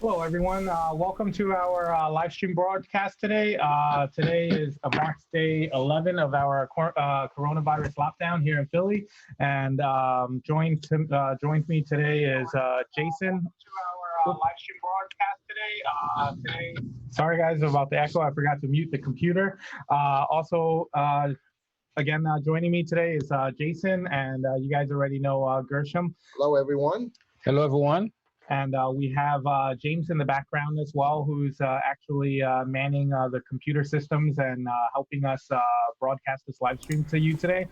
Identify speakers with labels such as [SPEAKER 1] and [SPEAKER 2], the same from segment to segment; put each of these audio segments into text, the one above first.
[SPEAKER 1] Hello, everyone. Welcome to our live stream broadcast today. Today is March day 11 of our coronavirus lockdown here in Philly. And joined me today is Jason. To our live stream broadcast today. Sorry, guys, about the echo. I forgot to mute the computer. Again, joining me today is Jason, and you guys already know Gershom.
[SPEAKER 2] Hello, everyone.
[SPEAKER 3] Hello, everyone.
[SPEAKER 1] And we have James in the background as well, who's actually manning the computer systems and helping us broadcast this live stream to you today.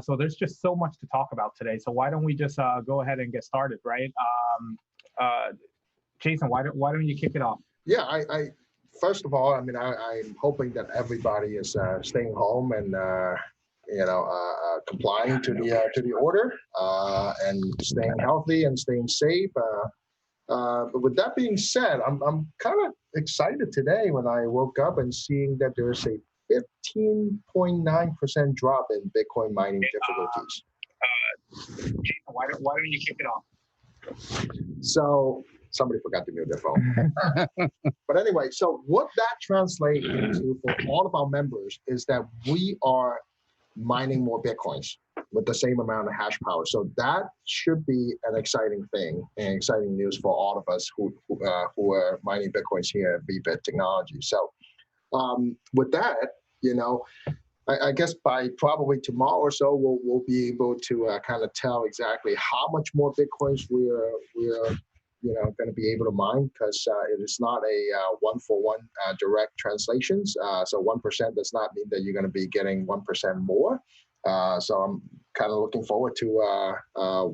[SPEAKER 1] So there's just so much to talk about today. So why don't we just go ahead and get started, right? Jason, why don't you kick it off?
[SPEAKER 2] Yeah, I first of all, I'm hoping that everybody is staying home and complying to the order and staying healthy and staying safe. But with that being said, I'm kind of excited today when I woke up and seeing that there's a 15.9% drop in Bitcoin mining difficulties.
[SPEAKER 1] Why don't you kick it off?
[SPEAKER 2] So somebody forgot to mute their phone. But anyway, so what that translates into for all of our members is that we are mining more Bitcoins with the same amount of hash power. So that should be an exciting thing and exciting news for all of us who are mining Bitcoins here at VBit Technology. So with that, I guess by probably tomorrow or so, we'll be able to kind of tell exactly how much more Bitcoins we're going to be able to mine, because it is not a one-for-one direct translations. So 1% does not mean that you're going to be getting 1% more. So I'm kind of looking forward to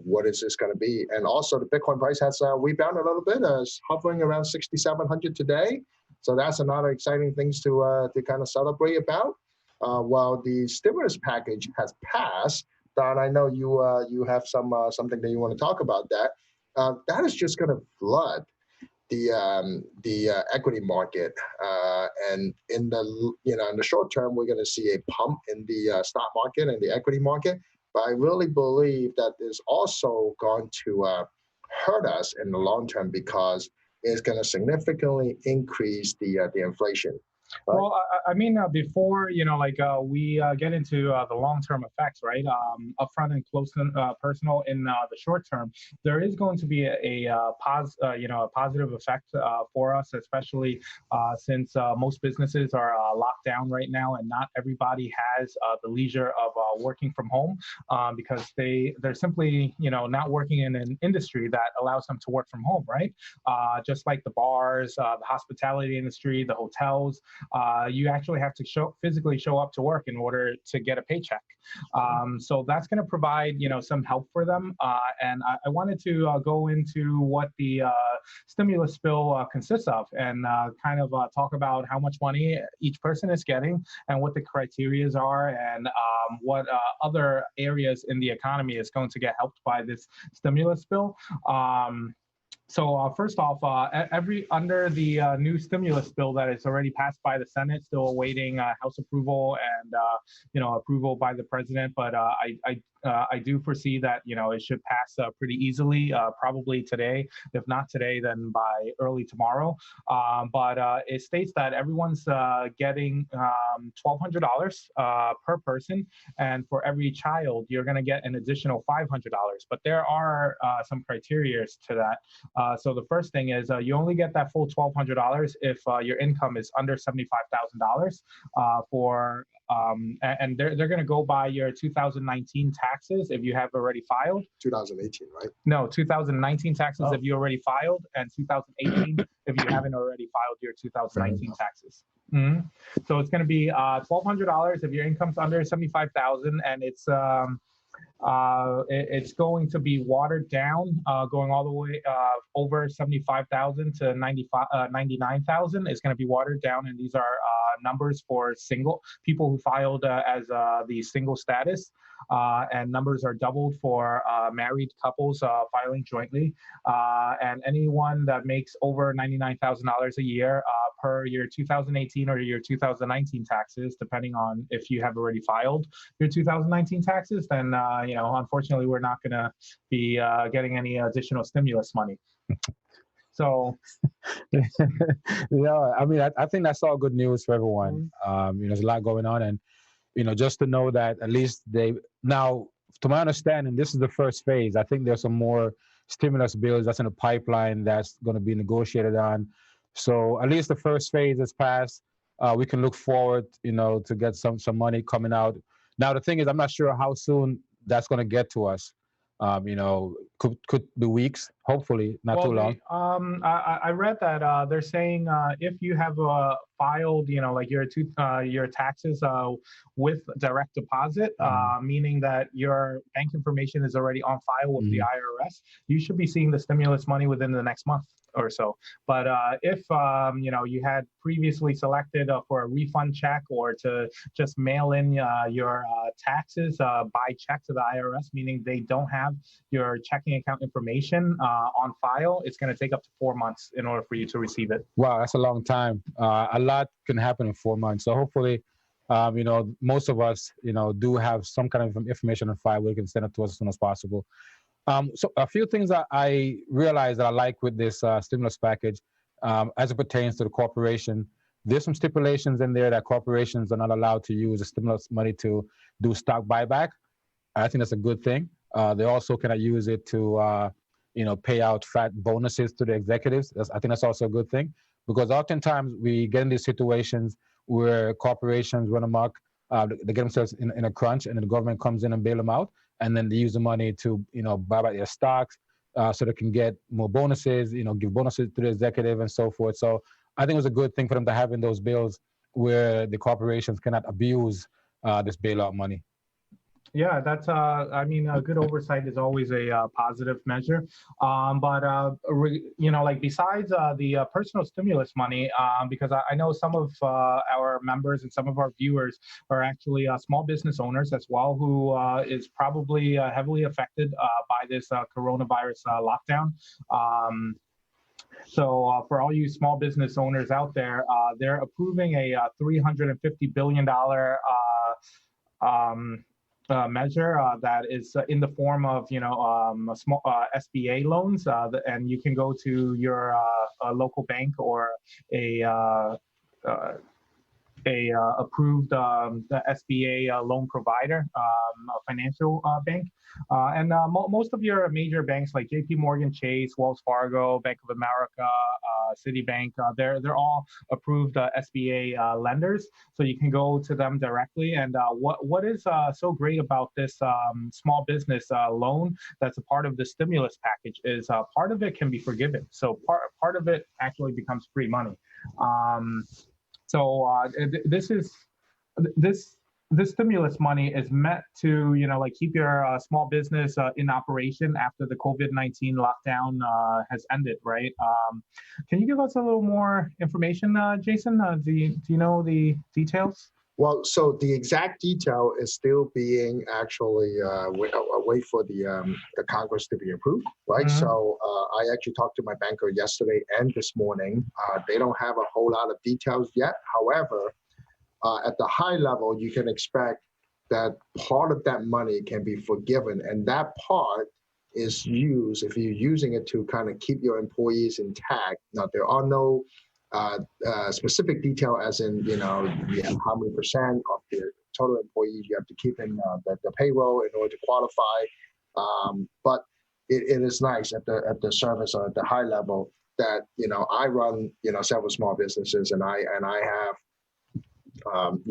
[SPEAKER 2] what is this going to be. And also the Bitcoin price has rebounded a little bit, hovering around 6,700 today. So that's another exciting things to kind of celebrate about. While the stimulus package has passed, Don, I know you have something that you want to talk about that. That is just going to flood the equity market, and in the short term, we're going to see a pump in the stock market and the equity market. But I really believe that is also going to hurt us in the long term, because it's going to significantly increase the inflation. Right.
[SPEAKER 1] Well, before we get into the long-term effects, right? Upfront and close and personal in the short term, there is going to be a positive effect for us, especially since most businesses are locked down right now, and not everybody has the leisure of working from home because they're simply not working in an industry that allows them to work from home, right? Just like the bars, the hospitality industry, the hotels. You actually have to physically show up to work in order to get a paycheck. So that's going to provide, some help for them. And I wanted to go into what the stimulus bill consists of, and kind of talk about how much money each person is getting and what the criterias are, and what other areas in the economy is going to get helped by this stimulus bill. So first off, under the new stimulus bill that is already passed by the Senate, still awaiting House approval and approval by the president. But I do foresee that it should pass pretty easily, probably today. If not today, then by early tomorrow. But it states that everyone's getting $1,200 per person, and for every child, you're going to get an additional $500. But there are some criteria to that. So the first thing is you only get that full $1,200 if your income is under $75,000 and they're going to go by your 2019 taxes if you have already filed.
[SPEAKER 2] 2018, right?
[SPEAKER 1] No, 2019 taxes if you already filed, and 2018 if you haven't already filed your 2019 taxes. Mm-hmm. So it's going to be $1,200 if your income's under 75,000, and it's going to be watered down, going all the way over 75,000 to 99,000. It's going to be watered down, and these are numbers for single people who filed as the single status, and numbers are doubled for married couples filing jointly, and anyone that makes over $99,000 a year per your 2018 or your 2019 taxes, depending on if you have already filed your 2019 taxes, then unfortunately we're not going to be getting any additional stimulus money. So
[SPEAKER 3] Yeah, I mean, I think that's all good news for everyone. There's a lot going on, and just to know that at least they now, to my understanding, this is the first phase. I think there's some more stimulus bills that's in the pipeline that's going to be negotiated on. So at least the first phase is passed. We can look forward, to get some money coming out. Now the thing is, I'm not sure how soon that's going to get to us. Could be weeks. Hopefully, not too long.
[SPEAKER 1] I read that they're saying if you have filed, like your taxes with direct deposit, meaning that your bank information is already on file with the IRS, you should be seeing the stimulus money within the next month or so. But if you had previously selected for a refund check or to just mail in your taxes by check to the IRS, meaning they don't have your checking account information on file, it's going to take up to 4 months in order for you to receive it.
[SPEAKER 3] Wow, that's a long time. A lot can happen in 4 months. So hopefully, most of us, do have some kind of information on file. We can send it to us as soon as possible. So a few things that I realized that I like with this stimulus package, as it pertains to the corporation. There's some stipulations in there that corporations are not allowed to use the stimulus money to do stock buyback. I think that's a good thing. They also cannot use it to, pay out fat bonuses to the executives. I think that's also a good thing, because oftentimes we get in these situations where corporations run amok, they get themselves in a crunch, and then the government comes in and bail them out, and then they use the money to, buy back their stocks, so they can get more bonuses, give bonuses to the executive and so forth. So I think it was a good thing for them to have in those bills where the corporations cannot abuse this bailout money.
[SPEAKER 1] Yeah, that's good oversight is always a positive measure. Like besides the personal stimulus money, because I know some of our members and some of our viewers are actually small business owners as well, who is probably heavily affected by this coronavirus lockdown. So for all you small business owners out there, they're approving a $350 billion measure that is in the form of small SBA loans, and you can go to your local bank or a approved SBA loan provider, a financial bank. Most of your major banks like JP Morgan Chase, Wells Fargo, Bank of America, Citibank, they're all approved SBA lenders. So you can go to them directly. And what is so great about this small business loan that's a part of the stimulus package is part of it can be forgiven. So part of it actually becomes free money. This stimulus money is meant to, keep your small business in operation after the COVID-19 lockdown has ended, right? Can you give us a little more information, Jason? Do you know the details?
[SPEAKER 2] Well, so the exact detail is still being actually wait for the Congress to be approved, right? Mm-hmm. So I actually talked to my banker yesterday and this morning. They don't have a whole lot of details yet. However, at the high level, you can expect that part of that money can be forgiven, and that part is used if you're using it to kind of keep your employees intact. Now, there are no specific detail as in, how many percent of the total employees you have to keep in the payroll in order to qualify. But it is nice at the service or at the high level that, I run, several small businesses, and I have,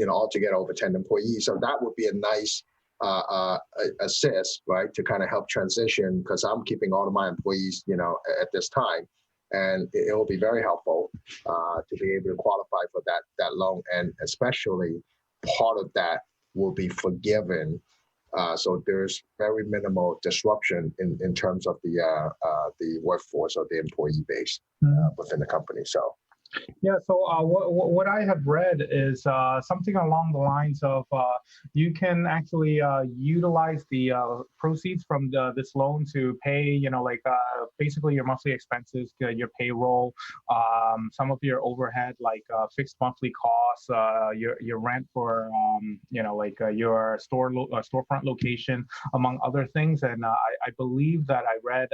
[SPEAKER 2] altogether over 10 employees. So that would be a nice assist, right, to kind of help transition, because I'm keeping all of my employees, at this time. And it will be very helpful to be able to qualify for that loan. And especially part of that will be forgiven. So there's very minimal disruption in terms of the workforce or the employee base within the company. So.
[SPEAKER 1] Yeah, so what I have read is something along the lines of you can actually utilize the proceeds from this loan to pay, basically your monthly expenses, your payroll, some of your overhead, like fixed monthly costs, your rent for like your storefront location, among other things. And I believe that I read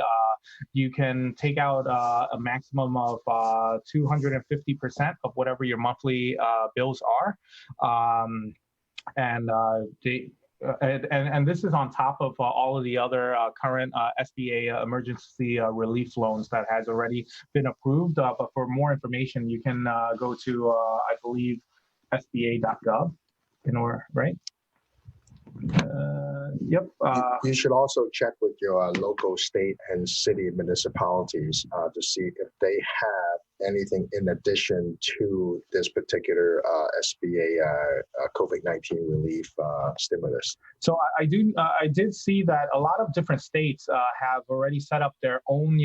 [SPEAKER 1] you can take out a maximum of 250% of whatever your monthly bills are. And this is on top of all of the other current SBA emergency relief loans that has already been approved. But for more information, you can go to, I believe, SBA.gov in order, right? Yep.
[SPEAKER 2] You should also check with your local, state, and city municipalities to see if they have anything in addition to this particular SBA COVID-19 relief stimulus.
[SPEAKER 1] So I did see that a lot of different states have already set up their own,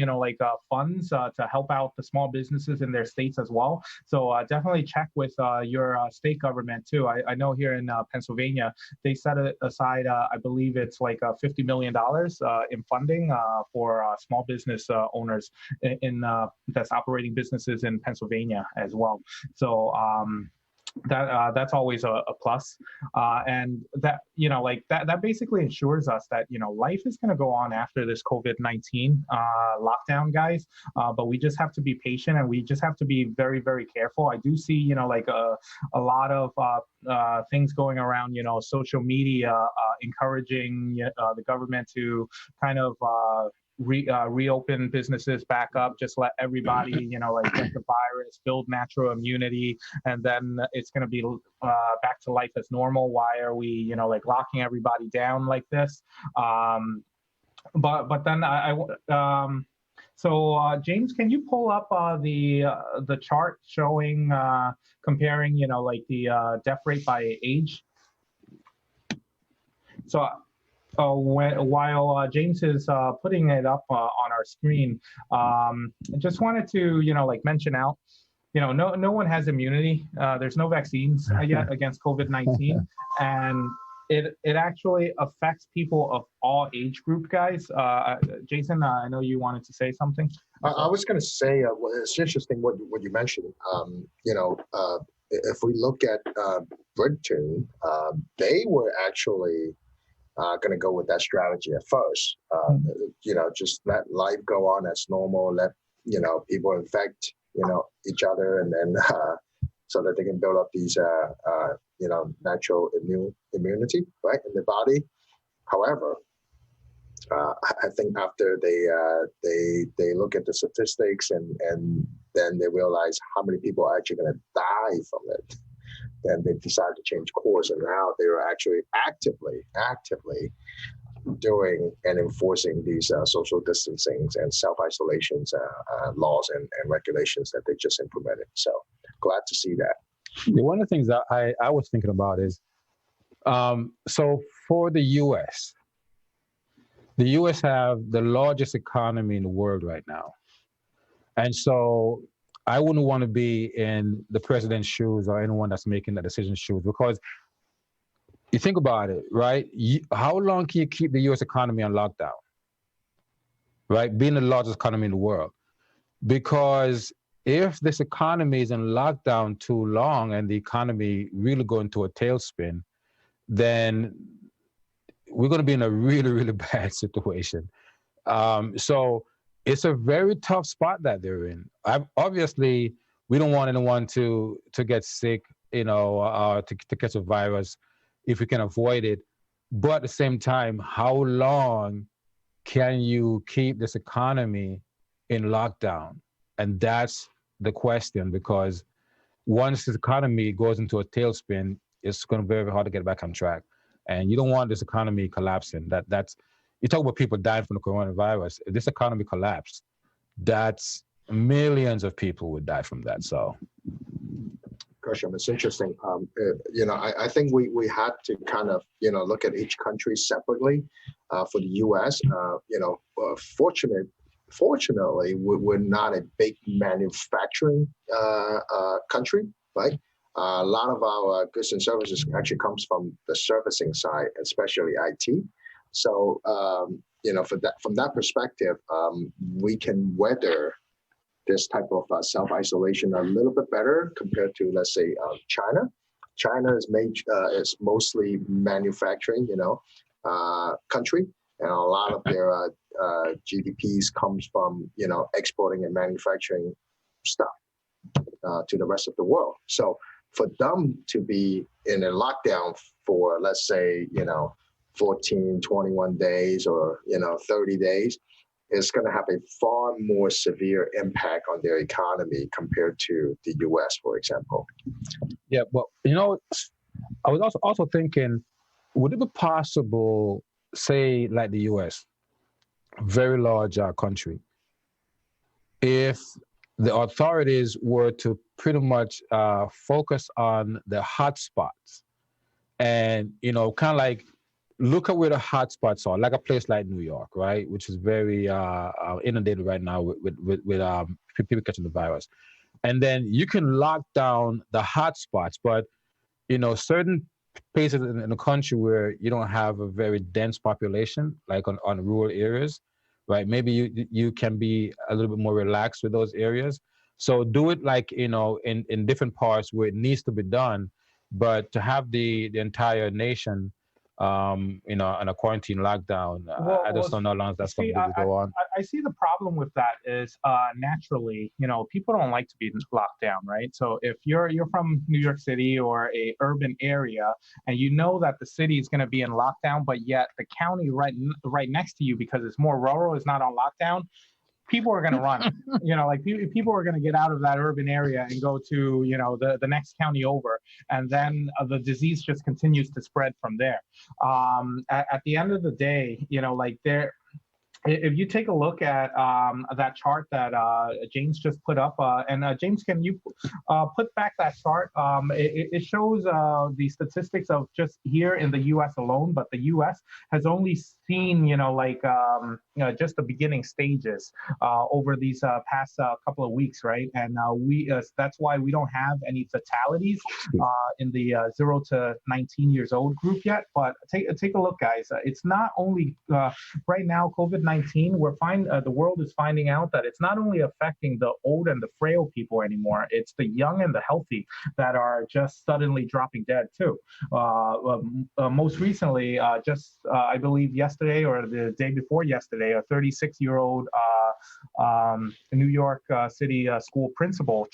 [SPEAKER 1] funds to help out the small businesses in their states as well. So definitely check with your state government too. I know here in Pennsylvania, they set aside, I believe it's like $50 million in funding for small business owners in that's operating businesses in Pennsylvania as well. So that's always a plus, and that that basically ensures us that life is going to go on after this COVID-19 lockdown, guys. But we just have to be patient, and we just have to be very, very careful. I do see a lot of things going around, social media encouraging the government to kind of reopen businesses back up, just let everybody get the virus, build natural immunity, and then it's going to be back to life as normal. Why are we locking everybody down like this? But then so James, can you pull up the chart showing comparing the death rate by age? So while James is putting it up on our screen, I just wanted to mention out, no one has immunity. There's no vaccines yet against COVID-19, and it actually affects people of all age group, guys. Jason, I know you wanted to say something.
[SPEAKER 2] I was going to say, it's interesting what you mentioned. If we look at Britain, they were actually going to go with that strategy at first. Just let life go on as normal. Let people infect each other, and then so that they can build up these natural immunity right in the body. However, I think after they look at the statistics and then they realize how many people are actually going to die from it, then they decided to change course, and now they are actually actively doing and enforcing these social distancing and self-isolations laws and regulations that they just implemented. So glad to see that.
[SPEAKER 3] One of the things that I was thinking about is, so for the U.S. have the largest economy in the world right now. And so I wouldn't want to be in the president's shoes or anyone that's making that decision's shoes, because you think about it, right? How long can you keep the U.S. economy on lockdown, right? Being the largest economy in the world. Because if this economy is in lockdown too long and the economy really go into a tailspin, then we're going to be in a really, really bad situation. So it's a very tough spot that they're in. Obviously, we don't want anyone to get sick, to catch a virus if we can avoid it. But at the same time, how long can you keep this economy in lockdown? And that's the question, because once the economy goes into a tailspin, it's going to be very hard to get back on track. And you don't want this economy collapsing. That's you talk about people dying from the coronavirus. If this economy collapsed, that's millions of people would die from that. So,
[SPEAKER 2] Gershom, it's interesting. I think we had to kind of look at each country separately. For the U.S., fortunately, we're not a big manufacturing country, right? A lot of our goods and services actually comes from the servicing side, especially IT. So, from that perspective, we can weather this type of self-isolation a little bit better compared to, let's say, China. China is mostly manufacturing, country, and a lot of their GDPs comes from, exporting and manufacturing stuff to the rest of the world. So for them to be in a lockdown for, let's say, 14, 21 days or, 30 days, is going to have a far more severe impact on their economy compared to the US, for example.
[SPEAKER 3] Yeah, well, I was also thinking, would it be possible, say, like the US, very large country, if the authorities were to pretty much focus on the hotspots and, kind of like look at where the hotspots are, like a place like New York, right, which is very inundated right now with people catching the virus. And then you can lock down the hotspots, but, certain places in the country where you don't have a very dense population, like on rural areas, right? Maybe you can be a little bit more relaxed with those areas. So do it like, in different parts where it needs to be done, but to have the entire nation, on a quarantine lockdown, I just don't know how long that's going to go on.
[SPEAKER 1] I see the problem with that is naturally, people don't like to be locked down, right? So if you're from New York City or a urban area, and you know that the city is going to be in lockdown, but yet the county right next to you, because it's more rural, is not on lockdown, people are going to run. People are going to get out of that urban area and go to, the next county over. And then the disease just continues to spread from there. At the end of the day, if you take a look at that chart that James just put up, and James, can you put back that chart? It shows the statistics of just here in the U.S. alone, but the U.S. has only seen, just the beginning stages over these past couple of weeks, right? And that's why we don't have any fatalities in the 0 to 19 years old group yet. But take a look, guys. It's not only right now COVID-19. The world is finding out that it's not only affecting the old and the frail people anymore, it's the young and the healthy that are just suddenly dropping dead too. Most recently, I believe yesterday or the day before yesterday, a 36-year-old New York City school principal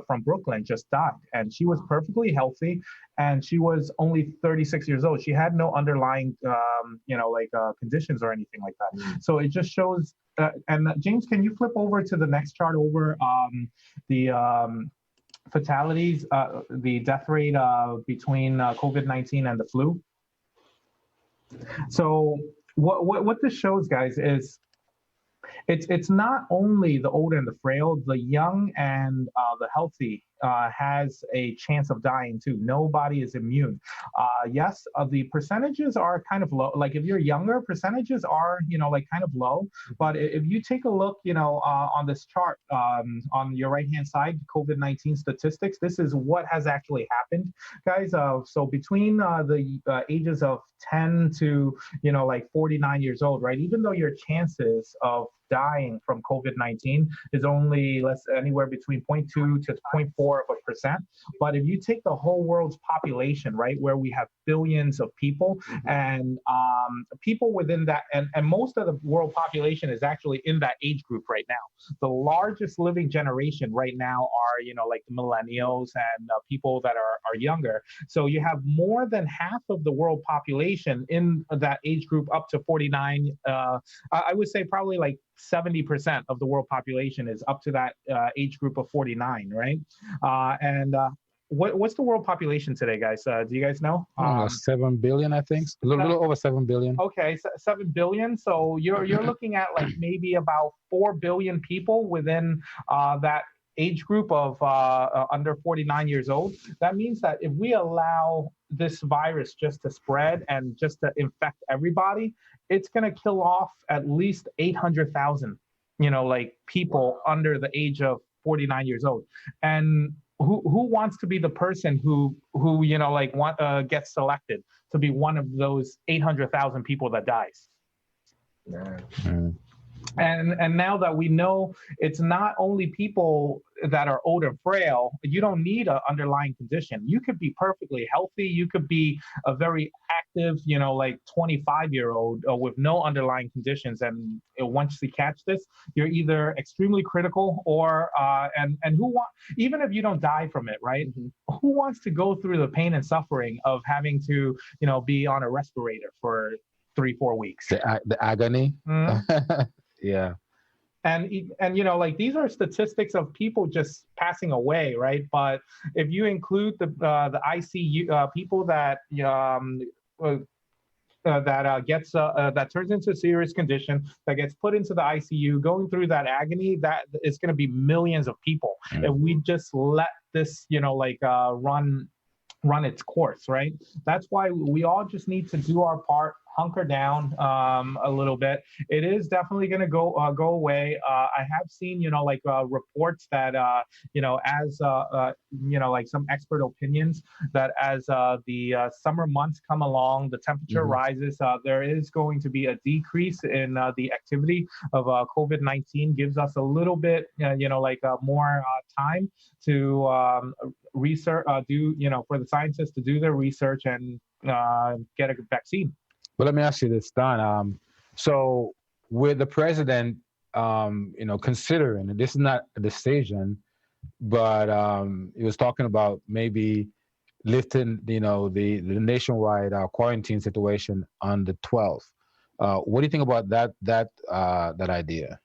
[SPEAKER 1] from Brooklyn just died, and she was perfectly healthy, and she was only 36 years old. She had no underlying, conditions or anything like that. So it just shows. And James, can you flip over to the next chart over the fatalities, the death rate between COVID-19 and the flu? So what this shows, guys, is it's not only the old and the frail, the young and the healthy has a chance of dying too. Nobody is immune. Yes, the percentages are kind of low. Like if you're younger, percentages are, kind of low. But if you take a look, on this chart on your right-hand side, COVID-19 statistics, this is what has actually happened, guys. So between the ages of 10 to, 49 years old, right? Even though your chances of dying from COVID-19 is only anywhere between 0.2 to 0.4%. But if you take the whole world's population, right, where we have billions of people and people within that, and most of the world population is actually in that age group right now. The largest living generation right now are, the millennials and people that are younger. So you have more than half of the world population in that age group up to 49. I would say probably like 70% of the world population is up to that age group of 49, right? What's the world population today, guys? Do you guys know?
[SPEAKER 3] 7 billion, I think. A little over 7 billion.
[SPEAKER 1] Okay, 7 billion. So you're looking at like maybe about 4 billion people within that age group of under 49 years old. That means that if we allow this virus just to spread and just to infect everybody, it's going to kill off at least 800,000, people under the age of 49 years old. And who wants to be the person who gets selected to be one of those 800,000 people that dies?
[SPEAKER 2] Yeah.
[SPEAKER 1] And now that we know it's not only people that are old and frail, you don't need an underlying condition. You could be perfectly healthy. You could be a very active, like 25-year-old with no underlying conditions. And once you catch this, you're either extremely critical or and who want, even if you don't die from it, right? Who wants to go through the pain and suffering of having to, be on a respirator for 3-4 weeks?
[SPEAKER 3] The agony.
[SPEAKER 1] Mhm.
[SPEAKER 3] Yeah.
[SPEAKER 1] And like these are statistics of people just passing away, right? But if you include the ICU people that uh, that turns into a serious condition, that gets put into the ICU, going through that agony, that is going to be millions of people if we just let this run its course, right? That's why we all just need to do our part, hunker down a little bit. It is definitely going to go away. I have seen, reports that, as like some expert opinions that as the summer months come along, the temperature rises. There is going to be a decrease in the activity of COVID-19. Gives us a little bit, more time to research, for the scientists to do their research and get a vaccine.
[SPEAKER 3] Well, let me ask you this, Don. So with the president, considering, and this is not a decision, but he was talking about maybe lifting, the nationwide quarantine situation on the 12th. What do you think about that idea?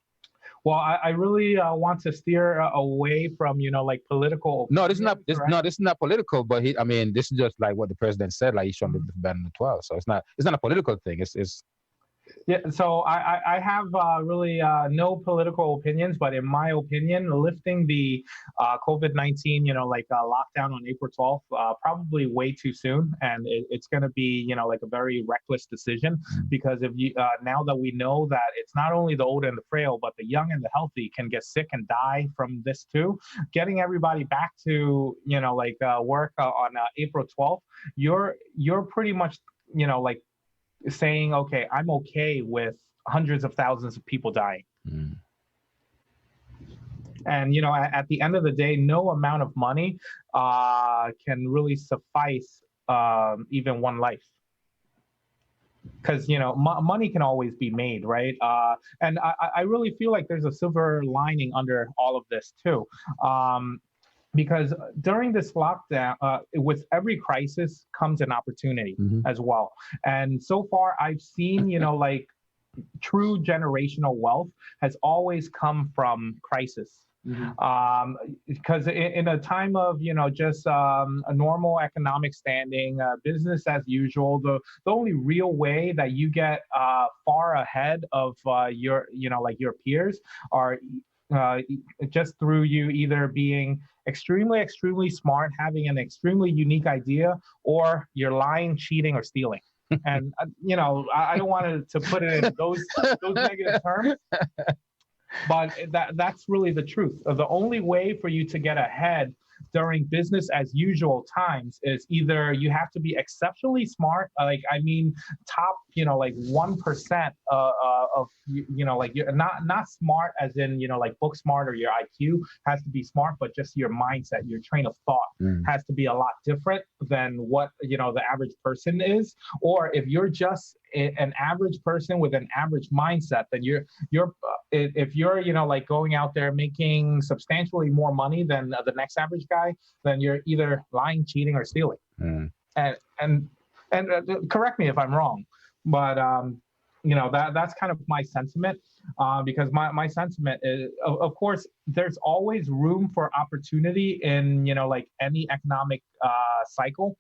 [SPEAKER 1] Well, I really want to steer away from, political.
[SPEAKER 3] No, this is not.
[SPEAKER 1] Right?
[SPEAKER 3] This is not political. But this is just like what the president said. Like he's trying to ban on the 12th. So it's not a political thing. It's.
[SPEAKER 1] Yeah, so I have really no political opinions, but in my opinion, lifting the COVID-19, lockdown on April 12th, probably way too soon, and it's going to be, like a very reckless decision, because if you now that we know that it's not only the old and the frail, but the young and the healthy can get sick and die from this too. Getting everybody back to work on April 12th, you're pretty much saying, okay, I'm okay with hundreds of thousands of people dying. And, at the end of the day, no amount of money can really suffice even one life. Because, money can always be made, right? And I really feel like there's a silver lining under all of this, too. Because during this lockdown, with every crisis comes an opportunity as well. And so far, I've seen, true generational wealth has always come from crisis. Because in a time of, just a normal economic standing, business as usual, the only real way that you get far ahead of your peers are just through you either being extremely, extremely smart, having an extremely unique idea, or you're lying, cheating, or stealing. And, I don't want to put it in those negative terms, but that's really the truth. The only way for you to get ahead during business as usual times is either you have to be exceptionally smart, top, 1% of, you're not smart as in, book smart or your IQ has to be smart, but just your mindset, your train of thought has to be a lot different than what, the average person is. Or if you're just an average person with an average mindset, then if you're, going out there making substantially more money than the next average guy, then you're either lying, cheating, or stealing. And correct me if I'm wrong, but that's kind of my sentiment, because my sentiment is, of course, there's always room for opportunity in any economic cycle,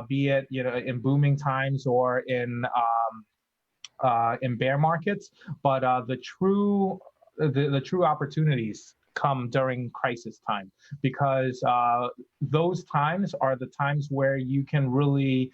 [SPEAKER 1] be it in booming times or in bear markets, but the true opportunities come during crisis time, because those times are the times where you can really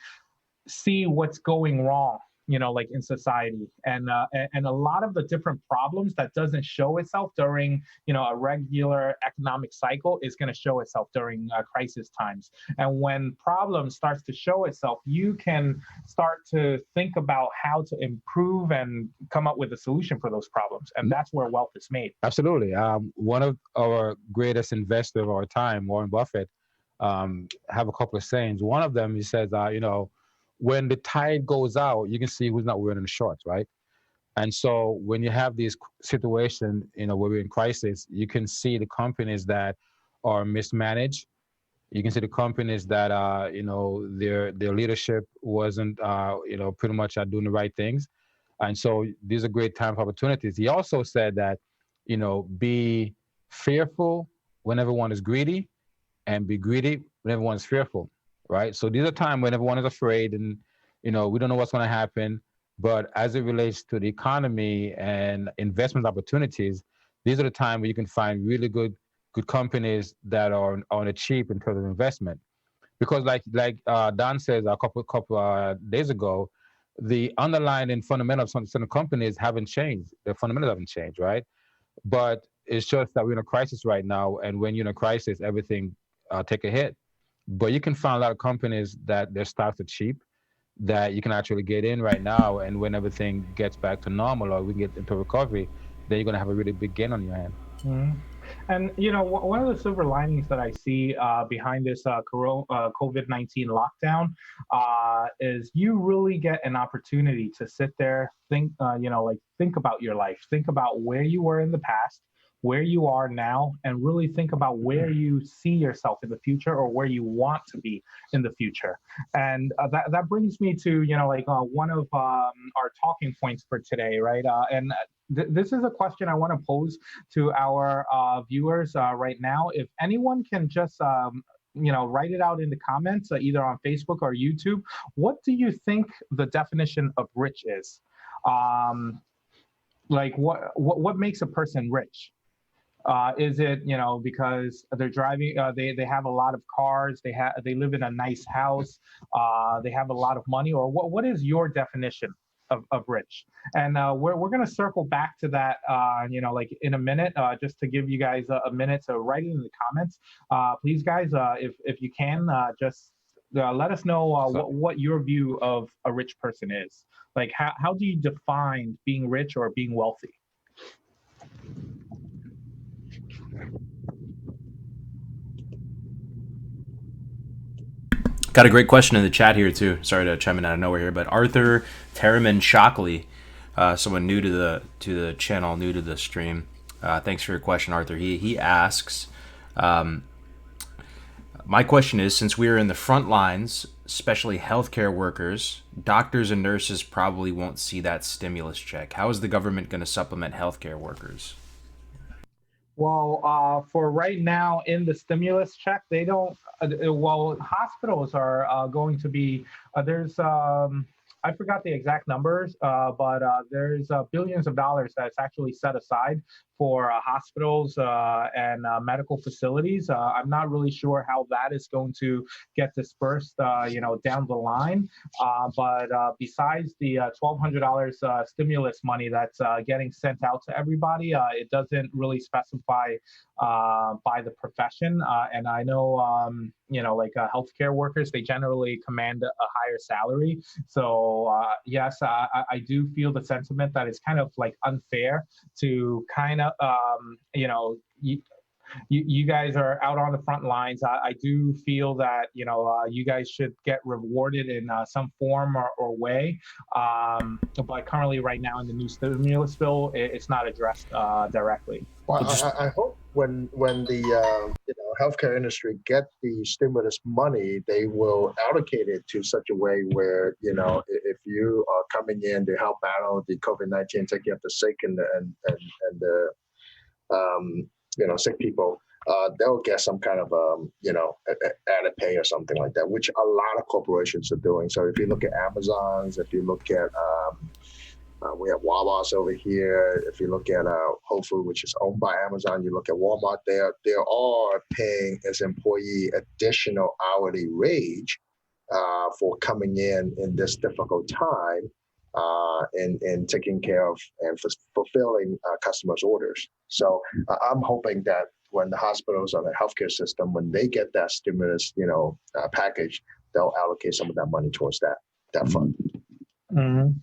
[SPEAKER 1] see what's going wrong like in society, and a lot of the different problems that doesn't show itself during a regular economic cycle is going to show itself during crisis times. And when problem starts to show itself, you can start to think about how to improve and come up with a solution for those problems, and that's where wealth is made.
[SPEAKER 3] Absolutely. One of our greatest investors of our time, Warren Buffett, have a couple of sayings. One of them, he says, when the tide goes out, you can see who's not wearing the shorts, right? And so when you have these situations, where we're in crisis, you can see the companies that are mismanaged. You can see the companies that, their leadership wasn't, pretty much doing the right things. And so these are great time for opportunities. He also said that, be fearful when everyone is greedy, and be greedy when everyone is fearful, right? So these are times when everyone is afraid, and we don't know what's going to happen. But as it relates to the economy and investment opportunities, these are the times where you can find really good companies that are on the cheap in terms of investment. Because like Don says a couple days ago, the underlying fundamentals of some companies haven't changed. Their fundamentals haven't changed, right? But it's just that we're in a crisis right now, and when you're in a crisis, everything take a hit. But you can find a lot of companies that their stocks are cheap, that you can actually get in right now, and when everything gets back to normal or we can get into recovery, then you're going to have a really big gain on your hand.
[SPEAKER 1] Mhm. And one of the silver linings that I see behind this COVID-19 lockdown is you really get an opportunity to sit there, think, think about your life, think about where you were in the past, where you are now, and really think about where you see yourself in the future, or where you want to be in the future. And that brings me to one of our talking points for today, right? This is a question I want to pose to our viewers right now. If anyone can just write it out in the comments, either on Facebook or YouTube. What do you think the definition of rich is? What makes a person rich? Is it because they're driving? They have a lot of cars. They live in a nice house. They have a lot of money, or what is your definition of rich? And we're gonna circle back to that, in a minute, just to give you guys a minute to write it in the comments. Please, guys, if you can, just let us know what your view of a rich person is. Like, how do you define being rich or being wealthy?
[SPEAKER 4] Got a great question in the chat here too. Sorry to chime in out of nowhere here, but Arthur Terraman Shockley, someone new to the channel, new to the stream. Thanks for your question, Arthur. He asks, my question is, since we are in the front lines, especially healthcare workers, doctors and nurses probably won't see that stimulus check. How is the government going to supplement healthcare workers?
[SPEAKER 1] Well, for right now in the stimulus check, they don't. Hospitals are going to be. There's. I forgot the exact numbers, but there's billions of dollars that's actually set aside for hospitals and medical facilities. I'm not really sure how that is going to get dispersed, down the line. But besides the $1,200 stimulus money that's getting sent out to everybody, it doesn't really specify by the profession. And I know, healthcare workers, they generally command a higher salary. So yes, I do feel the sentiment that it's kind of like unfair to kind of, you guys are out on the front lines. I do feel that you guys should get rewarded in some form or way. But currently, right now in the new stimulus bill, it's not addressed directly.
[SPEAKER 2] Well, I hope when the healthcare industry get the stimulus money, they will allocate it to such a way where if you are coming in to help battle the COVID-19, taking up the sick and the sick people, they'll get some kind of added pay or something like that, which a lot of corporations are doing. So if you look at Amazon's, if you look at we have Wawa's over here. If you look at Whole Foods, which is owned by Amazon, you look at Walmart, they are paying as employee additional hourly wage for coming in this difficult time. in taking care of and fulfilling customers' orders. So I'm hoping that when the hospitals or the healthcare system, when they get that stimulus, package, they'll allocate some of that money towards that fund.
[SPEAKER 1] Mhm.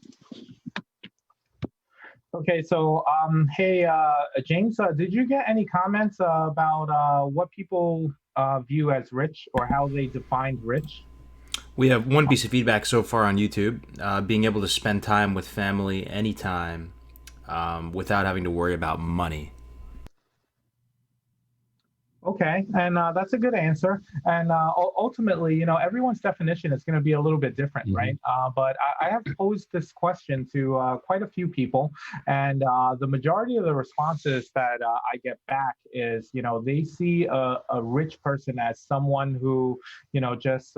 [SPEAKER 1] Okay, so hey, James, did you get any comments about what people view as rich or how they defined rich?
[SPEAKER 4] We have one piece of feedback so far on YouTube: being able to spend time with family anytime without having to worry about money.
[SPEAKER 1] Okay, and that's a good answer. And ultimately, everyone's definition is going to be a little bit different,
[SPEAKER 3] Mhm.
[SPEAKER 1] right? But I have posed this question to quite a few people, and the majority of the responses that I get back is, they see a rich person as someone who, just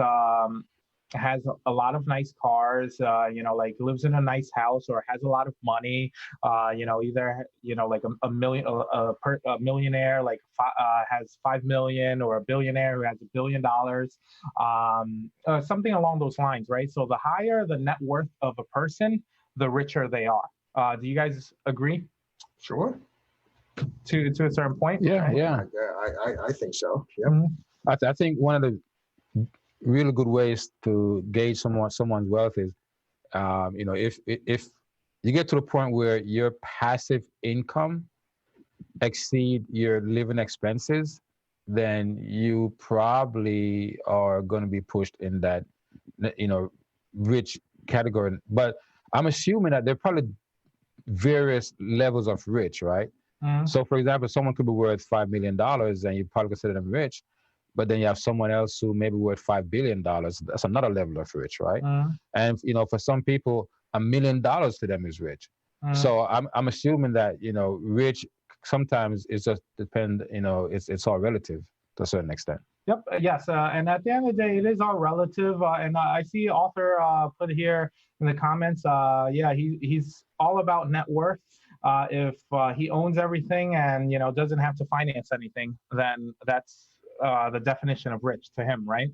[SPEAKER 1] has a lot of nice cars, like lives in a nice house or has a lot of money, either, like a millionaire, like has 5 million, or a billionaire who has $1 billion, something along those lines, right? So the higher the net worth of a person, the richer they are. Do you guys agree
[SPEAKER 2] Sure.
[SPEAKER 1] to a certain point?
[SPEAKER 3] Yeah, yeah.
[SPEAKER 2] I think so. Yep.
[SPEAKER 1] Mhm.
[SPEAKER 3] I think one of the really good ways to gauge someone's wealth is, if you get to the point where your passive income exceed your living expenses, then you probably are going to be pushed in that, rich category. But I'm assuming that there are probably various levels of rich, right?
[SPEAKER 1] Mhm.
[SPEAKER 3] So, for example, someone could be worth $5 million, and you probably consider them rich. But then you have someone else who may be worth $5 billion. That's another level of rich, right?
[SPEAKER 1] Mhm.
[SPEAKER 3] And for some people, $1 million to them is rich.
[SPEAKER 1] Mhm.
[SPEAKER 3] So I'm assuming that rich sometimes is just depend. It's all relative to a certain extent.
[SPEAKER 1] Yep. Yes. And at the end of the day, it is all relative. And I see author put here in the comments. Yeah, he's all about net worth. If he owns everything and doesn't have to finance anything, then that's the definition of rich to him, right?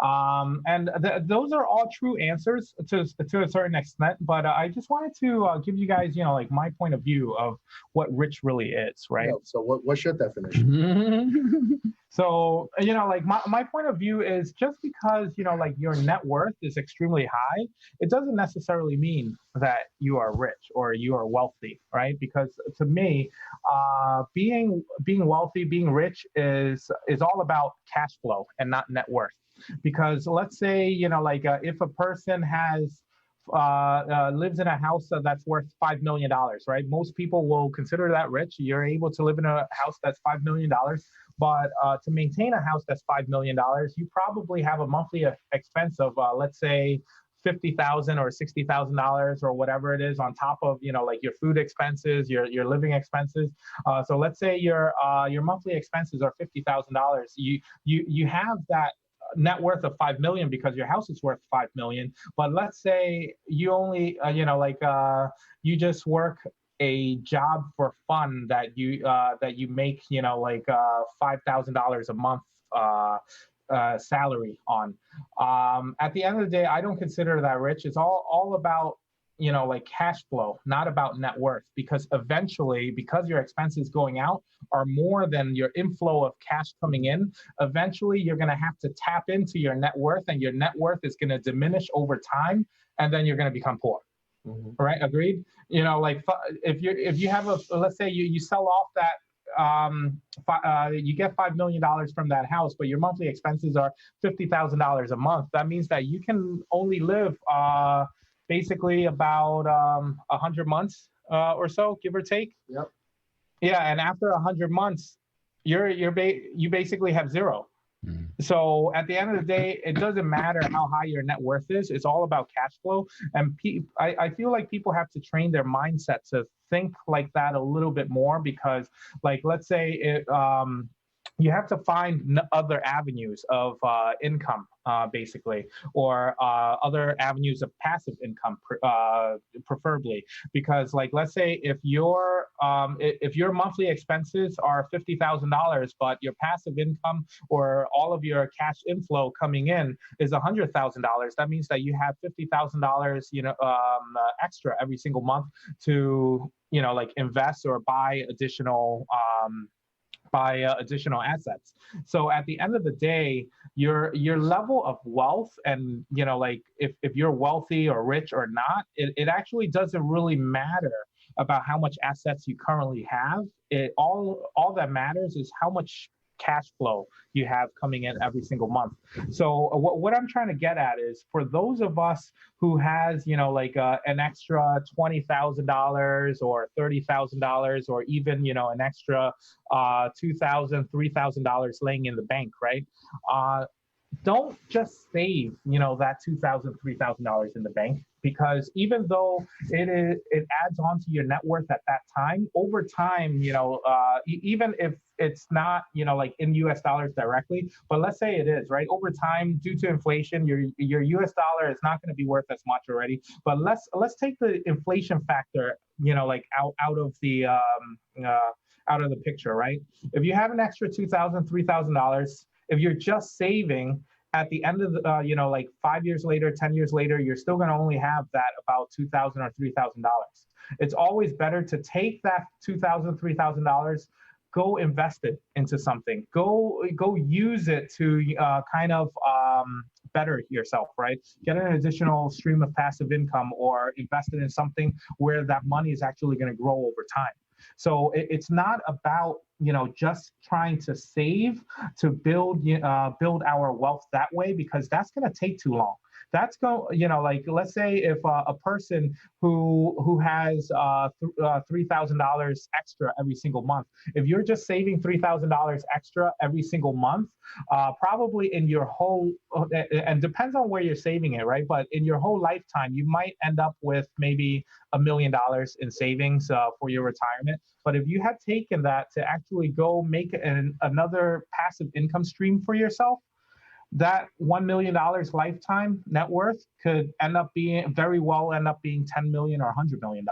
[SPEAKER 1] And those are all true answers to a certain extent. But I just wanted to give you guys, like my point of view of what rich really is, right?
[SPEAKER 2] Yeah, so what's your definition?
[SPEAKER 1] So, like my point of view is just because, like your net worth is extremely high, it doesn't necessarily mean that you are rich or you are wealthy, right? Because to me, being wealthy, being rich is all about cash flow and not net worth. Because let's say, if a person lives in a house that's worth $5 million, right? Most people will consider that rich. You're able to live in a house that's $5 million, but to maintain a house that's $5 million, you probably have a monthly expense of, let's say, $50,000 or $60,000 or whatever it is on top of like your food expenses, your living expenses. So let's say your monthly expenses are $50,000. You have that net worth of 5 million because your house is worth 5 million. But let's say you only you just work a job for fun that you make like $5,000 a month salary on. At the end of the day, I don't consider that rich. It's all about like cash flow, not about net worth, because eventually, because your expenses going out are more than your inflow of cash coming in, eventually you're going to have to tap into your net worth, and your net worth is going to diminish over time, and then you're going to become poor.
[SPEAKER 2] Mhm.
[SPEAKER 1] Right? Agreed. Like if you have let's say you sell off that, you get $5 million from that house, but your monthly expenses are $50,000 a month. That means that you can only live basically about 100 months or so, give or take.
[SPEAKER 2] Yep.
[SPEAKER 1] Yeah, and after 100 months, you basically have zero.
[SPEAKER 3] Mhm.
[SPEAKER 1] So at the end of the day, it doesn't matter how high your net worth is. It's all about cash flow. And I feel like people have to train their mindset to think like that a little bit more, because like, let's say you have to find other avenues of income, basically, or other avenues of passive income, preferably. Because, like, let's say if your monthly expenses are $50,000, but your passive income or all of your cash inflow coming in is $100,000, that means that you have $50,000, extra every single month to, like, invest or buy additional assets. So at the end of the day, your level of wealth, and like, if you're wealthy or rich or not, it actually doesn't really matter about how much assets you currently have. It all that matters is how much cash flow you have coming in every single month. So what I'm trying to get at is, for those of us who has, like, an extra $20,000 or $30,000, or even, an extra $2,000, $3,000 laying in the bank, right? Don't just save, that $2,000, $3,000 in the bank, because even though it adds on to your net worth at that time, over time, even if it's not, like, in US dollars directly, but let's say it is, right? Over time, due to inflation, your US dollar is not going to be worth as much already. But let's take the inflation factor, like, out of the picture, right? If you have an extra $2,000, $3,000, if you're just saving, at the end of the, like, 5 years later, 10 years later, you're still going to only have that about $2,000 or $3,000. It's always better to take that $2,000, $3,000, go invest it into something. Go use it to kind of better yourself, right? Get an additional stream of passive income, or invest it in something where that money is actually going to grow over time. So it's not about, just trying to save to build our wealth that way, because that's going to take too long. That's like, let's say if a person who has $3,000 extra every single month, if you're just saving $3,000 extra every single month, probably in your whole, and depends on where you're saving it, right? But in your whole lifetime, you might end up with maybe $1 million in savings for your retirement. But if you had taken that to actually go make another passive income stream for yourself, that $1 million lifetime net worth could end up being $10 million or $100 million.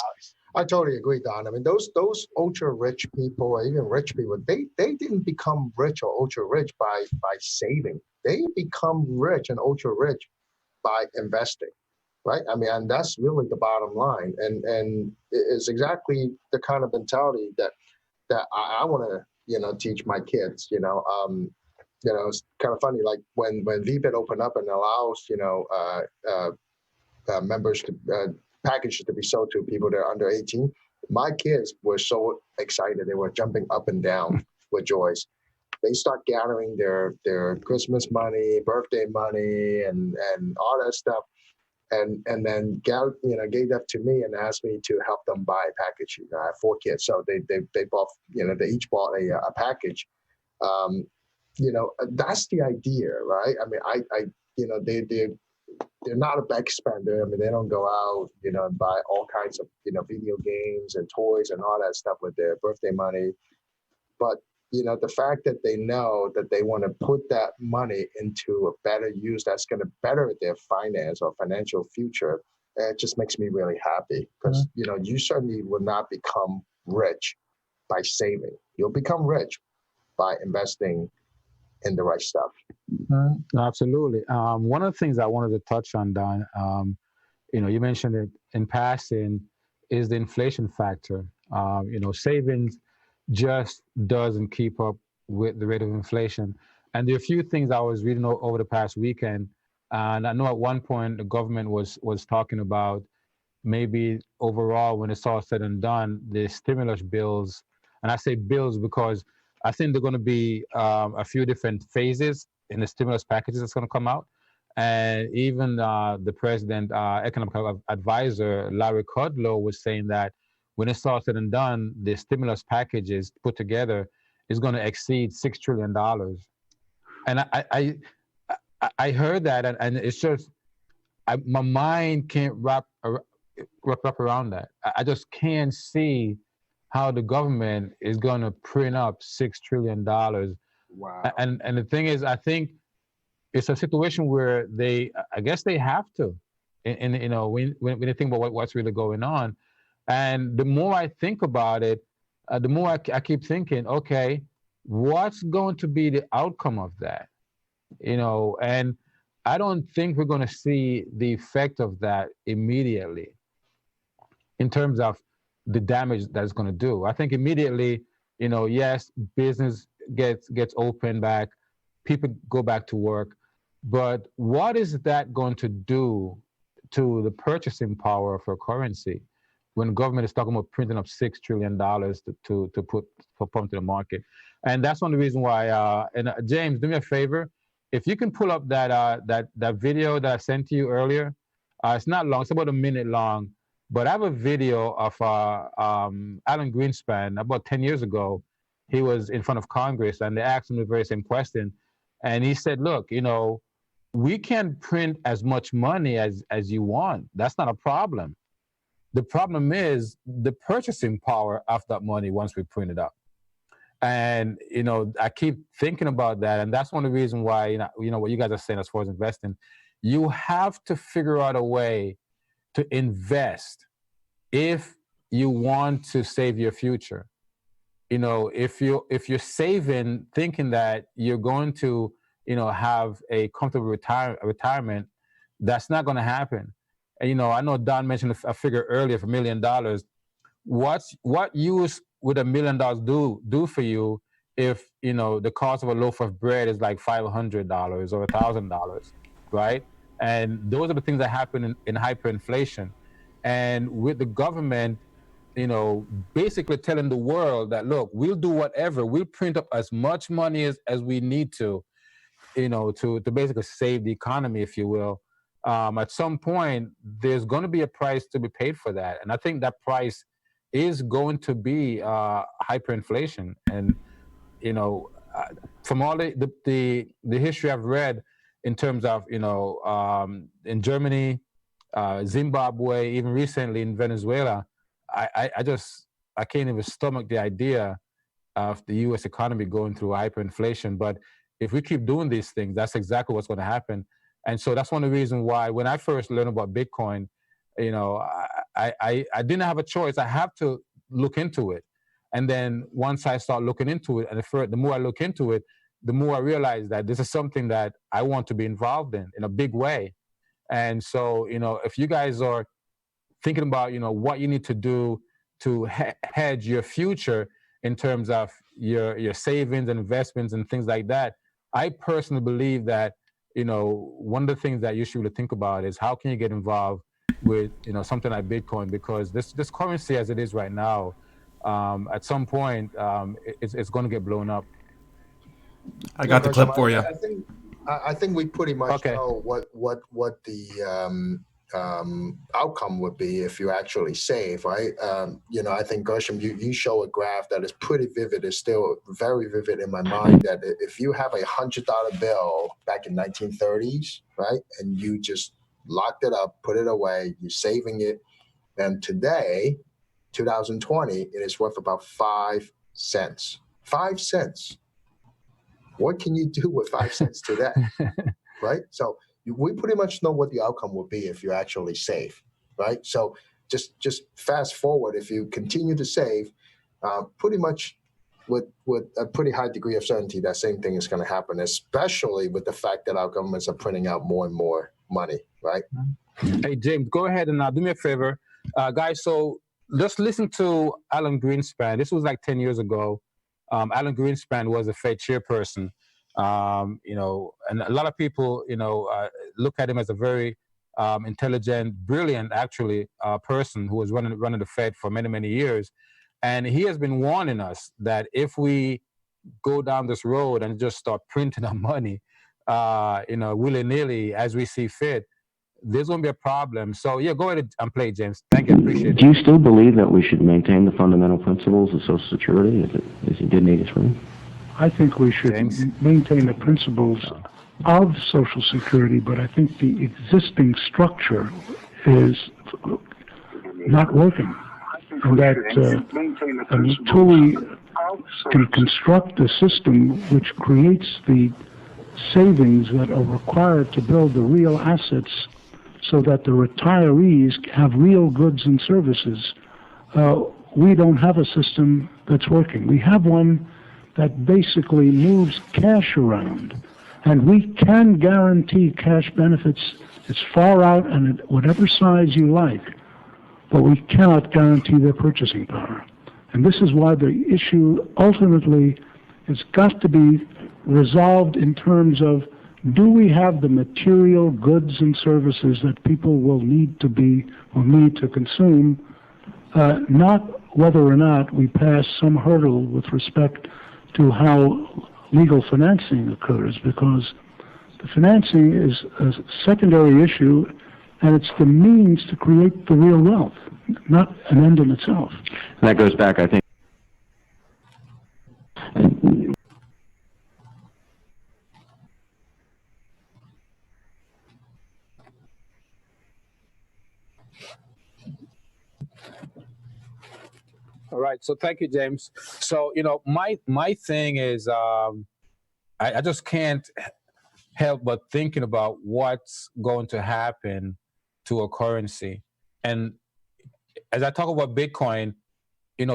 [SPEAKER 2] I totally agree, Don. I mean, those ultra rich people, or even rich people, they didn't become rich or ultra rich by saving. They become rich and ultra rich by investing, right? I mean, and that's really the bottom line. And it's exactly the kind of mentality that I want to teach my kids. It's kind of funny, like when VBIT opened up and allows members to packages to be sold to people that are under 18. My kids were so excited; they were jumping up and down with joy. They start gathering their Christmas money, birthday money, and all that stuff, and then gave that to me and asked me to help them buy a package. I have 4 kids, so they bought they each bought a package. That's the idea, right? I mean, they're not a big spender. I mean, they don't go out, and buy all kinds of, video games and toys and all that stuff with their birthday money. But, the fact that they know that they want to put that money into a better use that's going to better their finance or financial future, it just makes me really happy, because, you certainly will not become rich by saving. You'll become rich by investing in the right stuff.
[SPEAKER 3] Absolutely. One of the things I wanted to touch on, Don, you mentioned it in passing, is the inflation factor. Savings just doesn't keep up with the rate of inflation. And there are a few things I was reading over the past weekend, and I know at one point the government was talking about maybe overall, when it's all said and done, the stimulus bills, and I say bills because I think there are going to be a few different phases in the stimulus packages that's going to come out. And even the president, economic advisor, Larry Kudlow, was saying that when it's all said and done, the stimulus packages put together is going to exceed $6 trillion. And I heard that, and it's just, my mind can't wrap up around that. I just can't see how the government is going to print up $6 trillion
[SPEAKER 2] Wow.
[SPEAKER 3] And the thing is, I think it's a situation where I guess they have to, and you know, when they think about what's really going on, and the more I think about it, the more I keep thinking, okay, what's going to be the outcome of that? You know, and I don't think we're going to see the effect of that immediately in terms of the damage that it's going to do. I think immediately, you know, yes, business gets open back, people go back to work, but what is that going to do to the purchasing power of our currency when government is talking about printing up $6 trillion to pump to the market? And that's one of the reasons why. James, do me a favor, if you can pull up that video that I sent to you earlier. It's not long; it's about a minute long. But I have a video of Alan Greenspan about 10 years ago. He was in front of Congress, and they asked him the very same question, and he said, "Look, you know, we can print as much money as you want. That's not a problem. The problem is the purchasing power of that money once we print it up." And you know, I keep thinking about that, and that's one of the reasons why you know what you guys are saying as far as investing. You have to figure out a way to invest if you want to save your future. You know, if you're saving thinking that you're going to, you know, have a comfortable retirement, that's not going to happen. And you know, I know Don mentioned a figure earlier of $1 million. What use would $1 million do for you if, you know, the cost of a loaf of bread is like $500 or $1,000, right? And those are the things that happen in hyperinflation. And with the government, you know, basically telling the world that, look, we'll do whatever, we'll print up as much money as we need to, you know, to basically save the economy, if you will. At some point, there's going to be a price to be paid for that. And I think that price is going to be hyperinflation. And, you know, from all the history I've read, in terms of, you know, in Germany, Zimbabwe, even recently in Venezuela, I can't even stomach the idea of the U.S. economy going through hyperinflation. But if we keep doing these things, that's exactly what's going to happen. And so that's one of the reasons why when I first learned about Bitcoin, you know, I didn't have a choice. I have to look into it. And then once I start looking into it, and the more I look into it, the more I realize that this is something that I want to be involved in a big way. And so, you know, if you guys are thinking about, you know, what you need to do to hedge your future in terms of your savings and investments and things like that, I personally believe that, you know, one of the things that you should really think about is how can you get involved with, you know, something like Bitcoin, because this currency as it is right now, at some point, it's going to get blown up.
[SPEAKER 4] I got the clip for you.
[SPEAKER 2] I think we pretty much know what the outcome would be if you actually save, right? You know, I think Gershom, you show a graph that is pretty vivid. It's still very vivid in my mind that if you have a $100 bill back in 1930s, right, and you just locked it up, put it away, you're saving it, and today, 2020, it is worth about 5 cents. 5 cents. What can you do with 5 cents today, right? So we pretty much know what the outcome will be if you actually save, right? So just fast forward, if you continue to save, pretty much with a pretty high degree of certainty, that same thing is going to happen, especially with the fact that our governments are printing out more and more money, right?
[SPEAKER 3] Hey, James, go ahead and do me a favor. Guys, so just listen to Alan Greenspan. This was like 10 years ago. Alan Greenspan was a Fed chairperson, you know, and a lot of people, you know, look at him as a very intelligent, brilliant, actually, person who was running the Fed for many, many years. And he has been warning us that if we go down this road and just start printing our money, you know, willy-nilly as we see fit, there's going to be a problem. So, yeah, go ahead and play, James. Thank you. Appreciate it.
[SPEAKER 5] Do you still believe that we should maintain the fundamental principles of Social Security as it did in 83?
[SPEAKER 6] I think we should maintain the principles of Social Security, but I think the existing structure is not working. And that until we can construct a system which creates the savings that are required to build the real assets so that the retirees have real goods and services, we don't have a system that's working. We have one that basically moves cash around, and we can guarantee cash benefits as far out and at whatever size you like, but we cannot guarantee their purchasing power. And this is why the issue ultimately has got to be resolved in terms of, do we have the material goods and services that people will need to consume, not whether or not we pass some hurdle with respect to how legal financing occurs, because the financing is a secondary issue, and it's the means to create the real wealth, not an end in itself.
[SPEAKER 5] And that goes back, I think.
[SPEAKER 3] All right. So thank you, James. So, my thing is, I just can't help but thinking about what's going to happen to a currency. And as I talk about Bitcoin,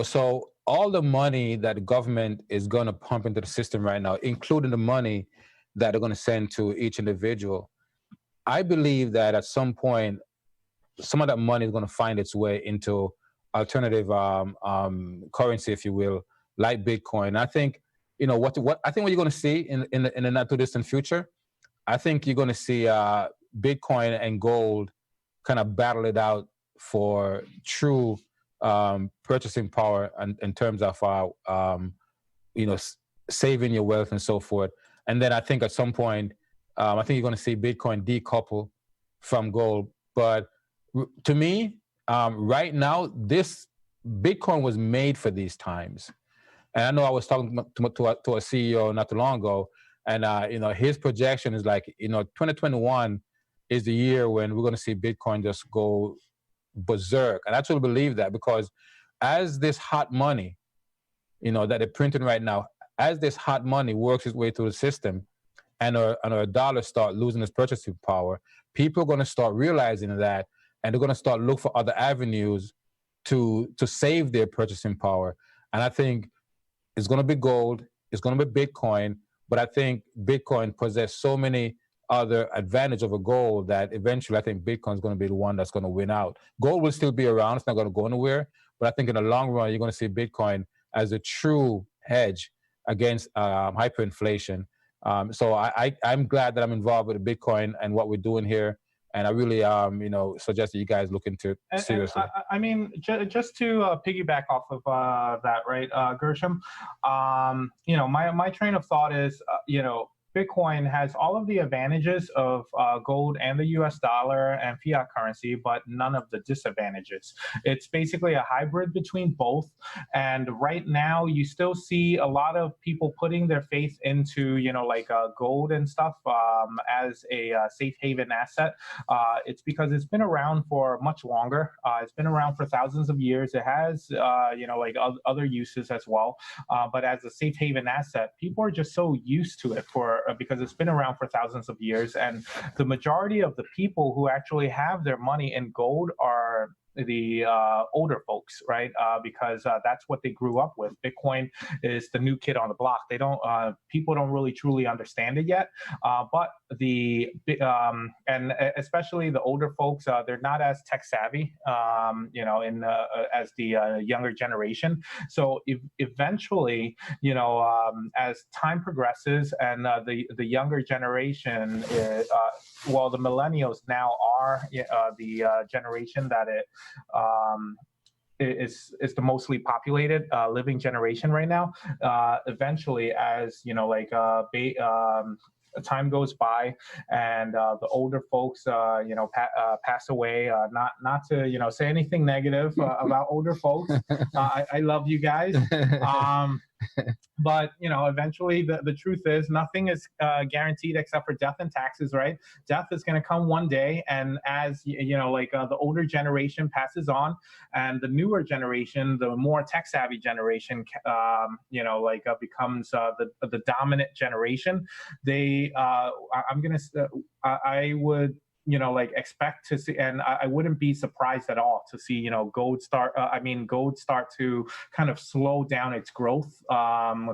[SPEAKER 3] so all the money that the government is going to pump into the system right now, including the money that they're going to send to each individual, I believe that at some point, some of that money is going to find its way into alternative currency, if you will, like Bitcoin. I think, what you're going to see in the not too distant future, I think you're going to see Bitcoin and gold kind of battle it out for true purchasing power in terms of saving your wealth and so forth. And then I think at some point, I think you're going to see Bitcoin decouple from gold. But to me, right now, this Bitcoin was made for these times. And I know I was talking to a CEO not too long ago, and his projection is like, 2021 is the year when we're going to see Bitcoin just go berserk. And I truly believe that, because as this hot money, that they're printing right now, as this hot money works its way through the system, and our dollar start losing its purchasing power, people are going to start realizing that, and they're going to start look for other avenues to save their purchasing power. And I think it's going to be gold, it's going to be Bitcoin, but I think Bitcoin possesses so many other advantage over gold that eventually I think Bitcoin is going to be the one that's going to win out. Gold will still be around, it's not going to go anywhere, but I think in the long run, you're going to see Bitcoin as a true hedge against hyperinflation. So I'm glad that I'm involved with Bitcoin and what we're doing here. And I really, suggest that you guys look into it seriously.
[SPEAKER 1] I mean, just to piggyback off of that, right, Gershom, my train of thought is, Bitcoin has all of the advantages of gold and the US dollar and fiat currency, but none of the disadvantages. It's basically a hybrid between both. And right now, you still see a lot of people putting their faith into, gold and stuff as a safe haven asset. It's because it's been around for much longer. It's been around for thousands of years. It has, other uses as well. But as a safe haven asset, people are just so used to it because it's been around for thousands of years. And the majority of the people who actually have their money in gold are the older folks, right? Because that's what they grew up with. Bitcoin is the new kid on the block. People don't really truly understand it yet. But and especially the older folks, they're not as tech savvy, as the younger generation. So eventually, as time progresses and the younger generation, the millennials now are the generation that is the mostly populated living generation right now. Eventually, as time goes by and the older folks pass away, not to say anything negative about older folks. I love you guys. But eventually the truth is nothing is guaranteed except for death and taxes, right? Death is going to come one day, and as the older generation passes on and the newer generation, the more tech savvy generation, becomes the dominant generation. I'm going to I would expect to see, and I wouldn't be surprised at all to see gold start to kind of slow down its growth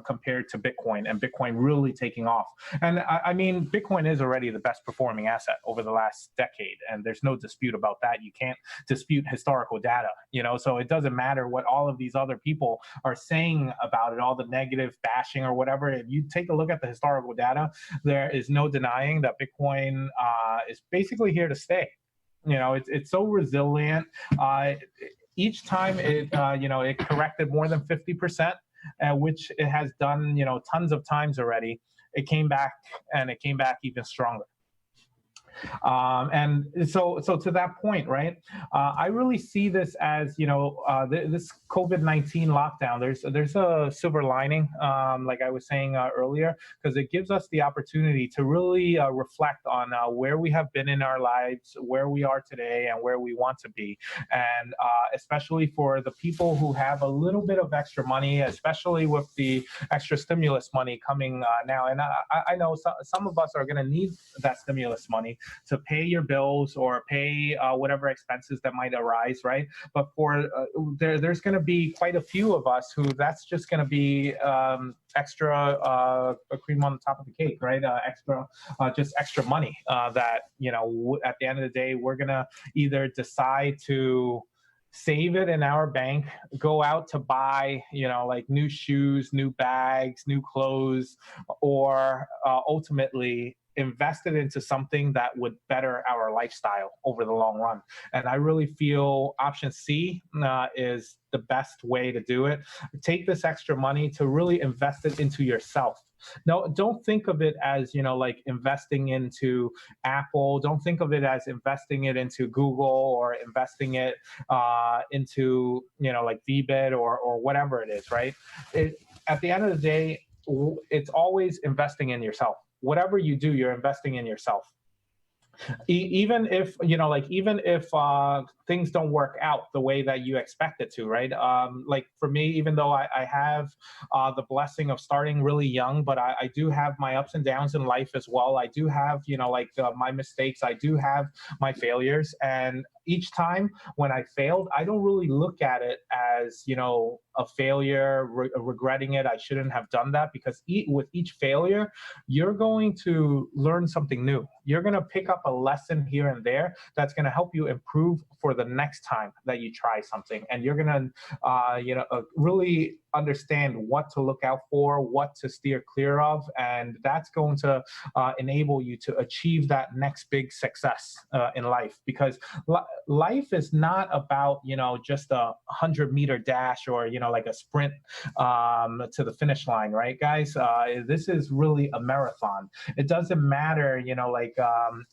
[SPEAKER 1] compared to Bitcoin, and Bitcoin really taking off. And I mean, Bitcoin is already the best performing asset over the last decade, and there's no dispute about that. You can't dispute historical data, so it doesn't matter what all of these other people are saying about it, all the negative bashing or whatever. If you take a look at the historical data, there is no denying that Bitcoin is basically here to stay. It's so resilient. Each time it corrected more than 50%, which it has done tons of times already. It came back, and it came back even stronger. And so to that point, right? I really see this as this COVID-19 lockdown. There's a silver lining, like I was saying earlier, because it gives us the opportunity to really reflect on where we have been in our lives, where we are today, and where we want to be. And especially for the people who have a little bit of extra money, especially with the extra stimulus money coming now. And I know some of us are going to need that stimulus money to pay your bills or pay whatever expenses that might arise, right? But for there's going to be quite a few of us who that's just going to be extra cream on the top of the cake, right? Just extra money that at the end of the day we're going to either decide to save it in our bank, go out to buy, new shoes, new bags, new clothes, or ultimately invest it into something that would better our lifestyle over the long run. And I really feel option C is the best way to do it. Take this extra money to really invest it into yourself. No, don't think of it as, investing into Apple. Don't think of it as investing it into Google or investing it into, VBit or whatever it is, right? At the end of the day, it's always investing in yourself. Whatever you do, you're investing in yourself. Even if things don't work out the way that you expect it to, right? Like for me, even though I have the blessing of starting really young, but I do have my ups and downs in life as well. I do have my mistakes. I do have my failures, and each time when I failed, I don't really look at it as a failure, regretting it. I shouldn't have done that, because with each failure, you're going to learn something new. You're going to pick up a lesson here and there that's going to help you improve for the next time that you try something. And you're going to, really understand what to look out for, what to steer clear of. And that's going to enable you to achieve that next big success in life. Because life is not about, just a 100-meter dash or, like a sprint to the finish line, right, guys? This is really a marathon. It doesn't matter,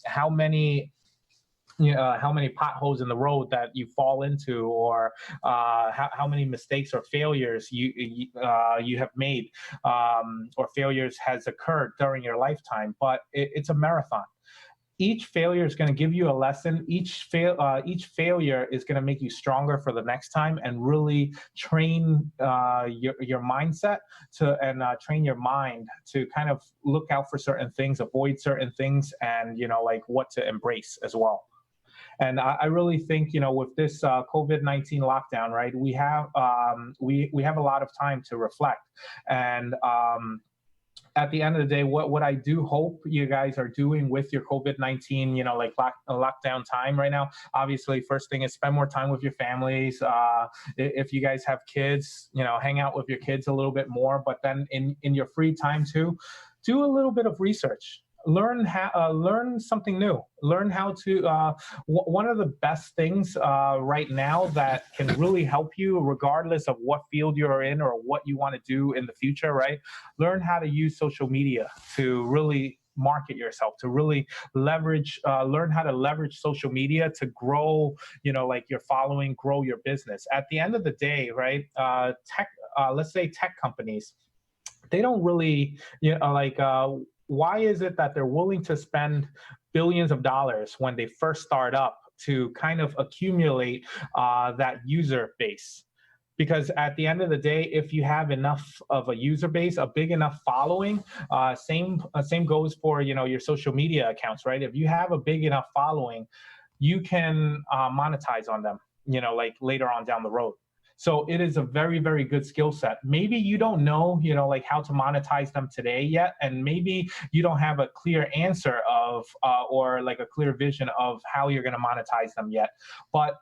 [SPEAKER 1] how many potholes in the road that you fall into, or how many mistakes or failures you have made, or failures has occurred during your lifetime. But it's a marathon. Each failure is going to give you a lesson. Each failure is going to make you stronger for the next time, and really train your mindset and train your mind to kind of look out for certain things, avoid certain things, and what to embrace as well. And I really think, with this COVID-19 lockdown, right, we have a lot of time to reflect. And at the end of the day, what I do hope you guys are doing with your COVID-19, lockdown time right now, obviously, first thing is spend more time with your families. If you guys have kids, hang out with your kids a little bit more. But then in your free time too, do a little bit of research. Learn something new. Learn how to. One of the best things right now that can really help you, regardless of what field you're in or what you want to do in the future, right? Learn how to use social media to really market yourself, to really leverage, learn how to leverage social media to grow, your following, grow your business. At the end of the day, right? Let's say tech companies, they don't really, why is it that they're willing to spend billions of dollars when they first start up to kind of accumulate that user base? Because at the end of the day, if you have enough of a user base, a big enough following, same goes for your social media accounts, right? If you have a big enough following, you can monetize on them, like later on down the road. So it is a very, very good skill set. Maybe you don't know, like how to monetize them today yet, and maybe you don't have a clear answer of or like a clear vision of how you're going to monetize them yet. But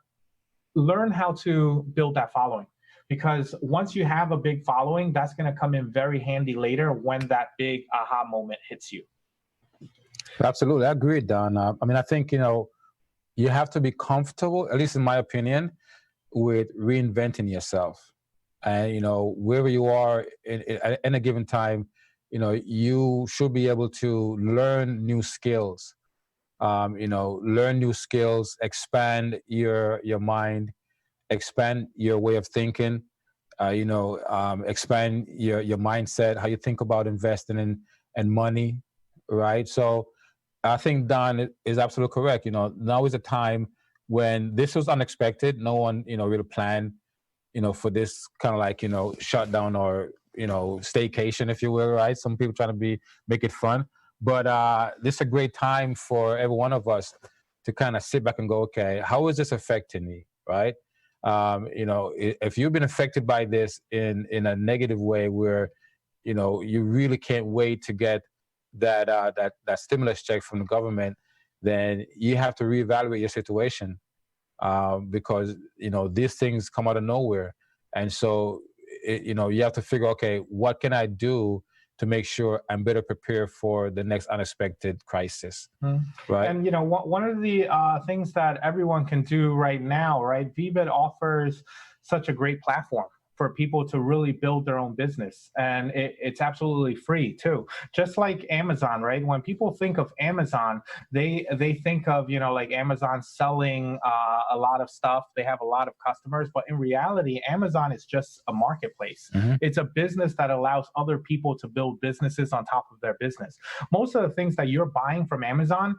[SPEAKER 1] learn how to build that following. Because once you have a big following, that's going to come in very handy later when that big aha moment hits you.
[SPEAKER 3] Absolutely. I agree, Don. I mean, I think, you have to be comfortable, at least in my opinion, with reinventing yourself. And, wherever you are in a given time, you should be able to learn new skills, learn new skills, expand your mind, expand your way of thinking, expand your mindset, how you think about investing and money, right? So I think Don is absolutely correct. Now is a time when this was unexpected. No one, really planned, for this kind of like, shutdown or, staycation, if you will, right? Some people trying to make it fun. But this is a great time for every one of us to kind of sit back and go, okay, how is this affecting me, right? If you've been affected by this in a negative way where, you really can't wait to get that stimulus check from the government, then you have to reevaluate your situation because, these things come out of nowhere. And so, you have to figure, okay, what can I do to make sure I'm better prepared for the next unexpected crisis, right?
[SPEAKER 1] And one of the things that everyone can do right now, right? VBIT offers such a great platform for people to really build their own business, and it's absolutely free too. Just like Amazon, right? When people think of Amazon, they think of like Amazon selling a lot of stuff. They have a lot of customers, but in reality, Amazon is just a marketplace.
[SPEAKER 3] Mm-hmm.
[SPEAKER 1] It's a business that allows other people to build businesses on top of their business. Most of the things that you're buying from Amazon,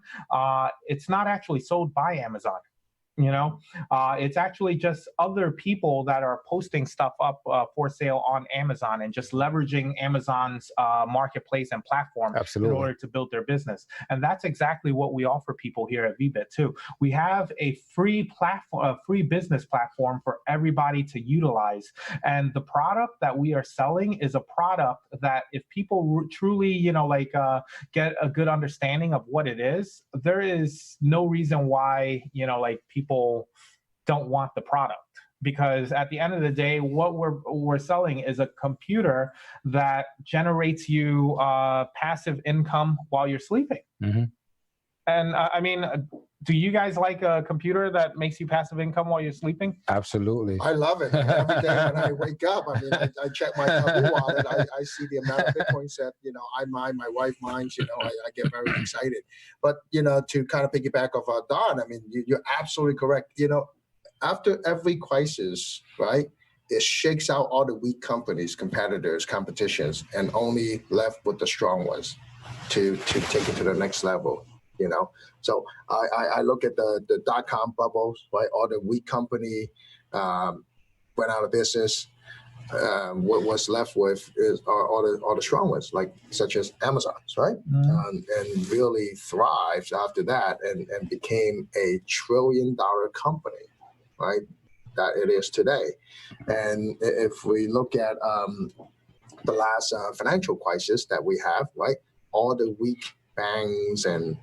[SPEAKER 1] it's not actually sold by Amazon. It's actually just other people that are posting stuff up for sale on Amazon and just leveraging Amazon's marketplace and platform
[SPEAKER 3] Absolutely.
[SPEAKER 1] in order to build their business. And that's exactly what we offer people here at VBIT too. We have a free platform, a free business platform for everybody to utilize. And the product that we are selling is a product that if people truly, get a good understanding of what it is, there is no reason why, people don't want the product, because at the end of the day, what we're selling is a computer that generates you passive income while you're sleeping.
[SPEAKER 3] Mm-hmm.
[SPEAKER 1] And do you guys like a computer that makes you passive income while you're sleeping?
[SPEAKER 3] Absolutely.
[SPEAKER 2] I love it. Every day when I wake up, I check my Taboo wallet. I see the amount of Bitcoins that, I mine, my wife mines, I get very excited. But, to kind of piggyback off Don, you're absolutely correct. After every crisis, right, it shakes out all the weak companies, competitors, competitions, and only left with the strong ones to take it to the next level. So I look at the dot-com bubbles, right? All the weak company went out of business. What was left with is all the strong ones, such as Amazon's, right?
[SPEAKER 1] Mm.
[SPEAKER 2] And really thrived after that and became a $1 trillion company, right? That it is today. And if we look at the last financial crisis that we have, right? All the weak banks and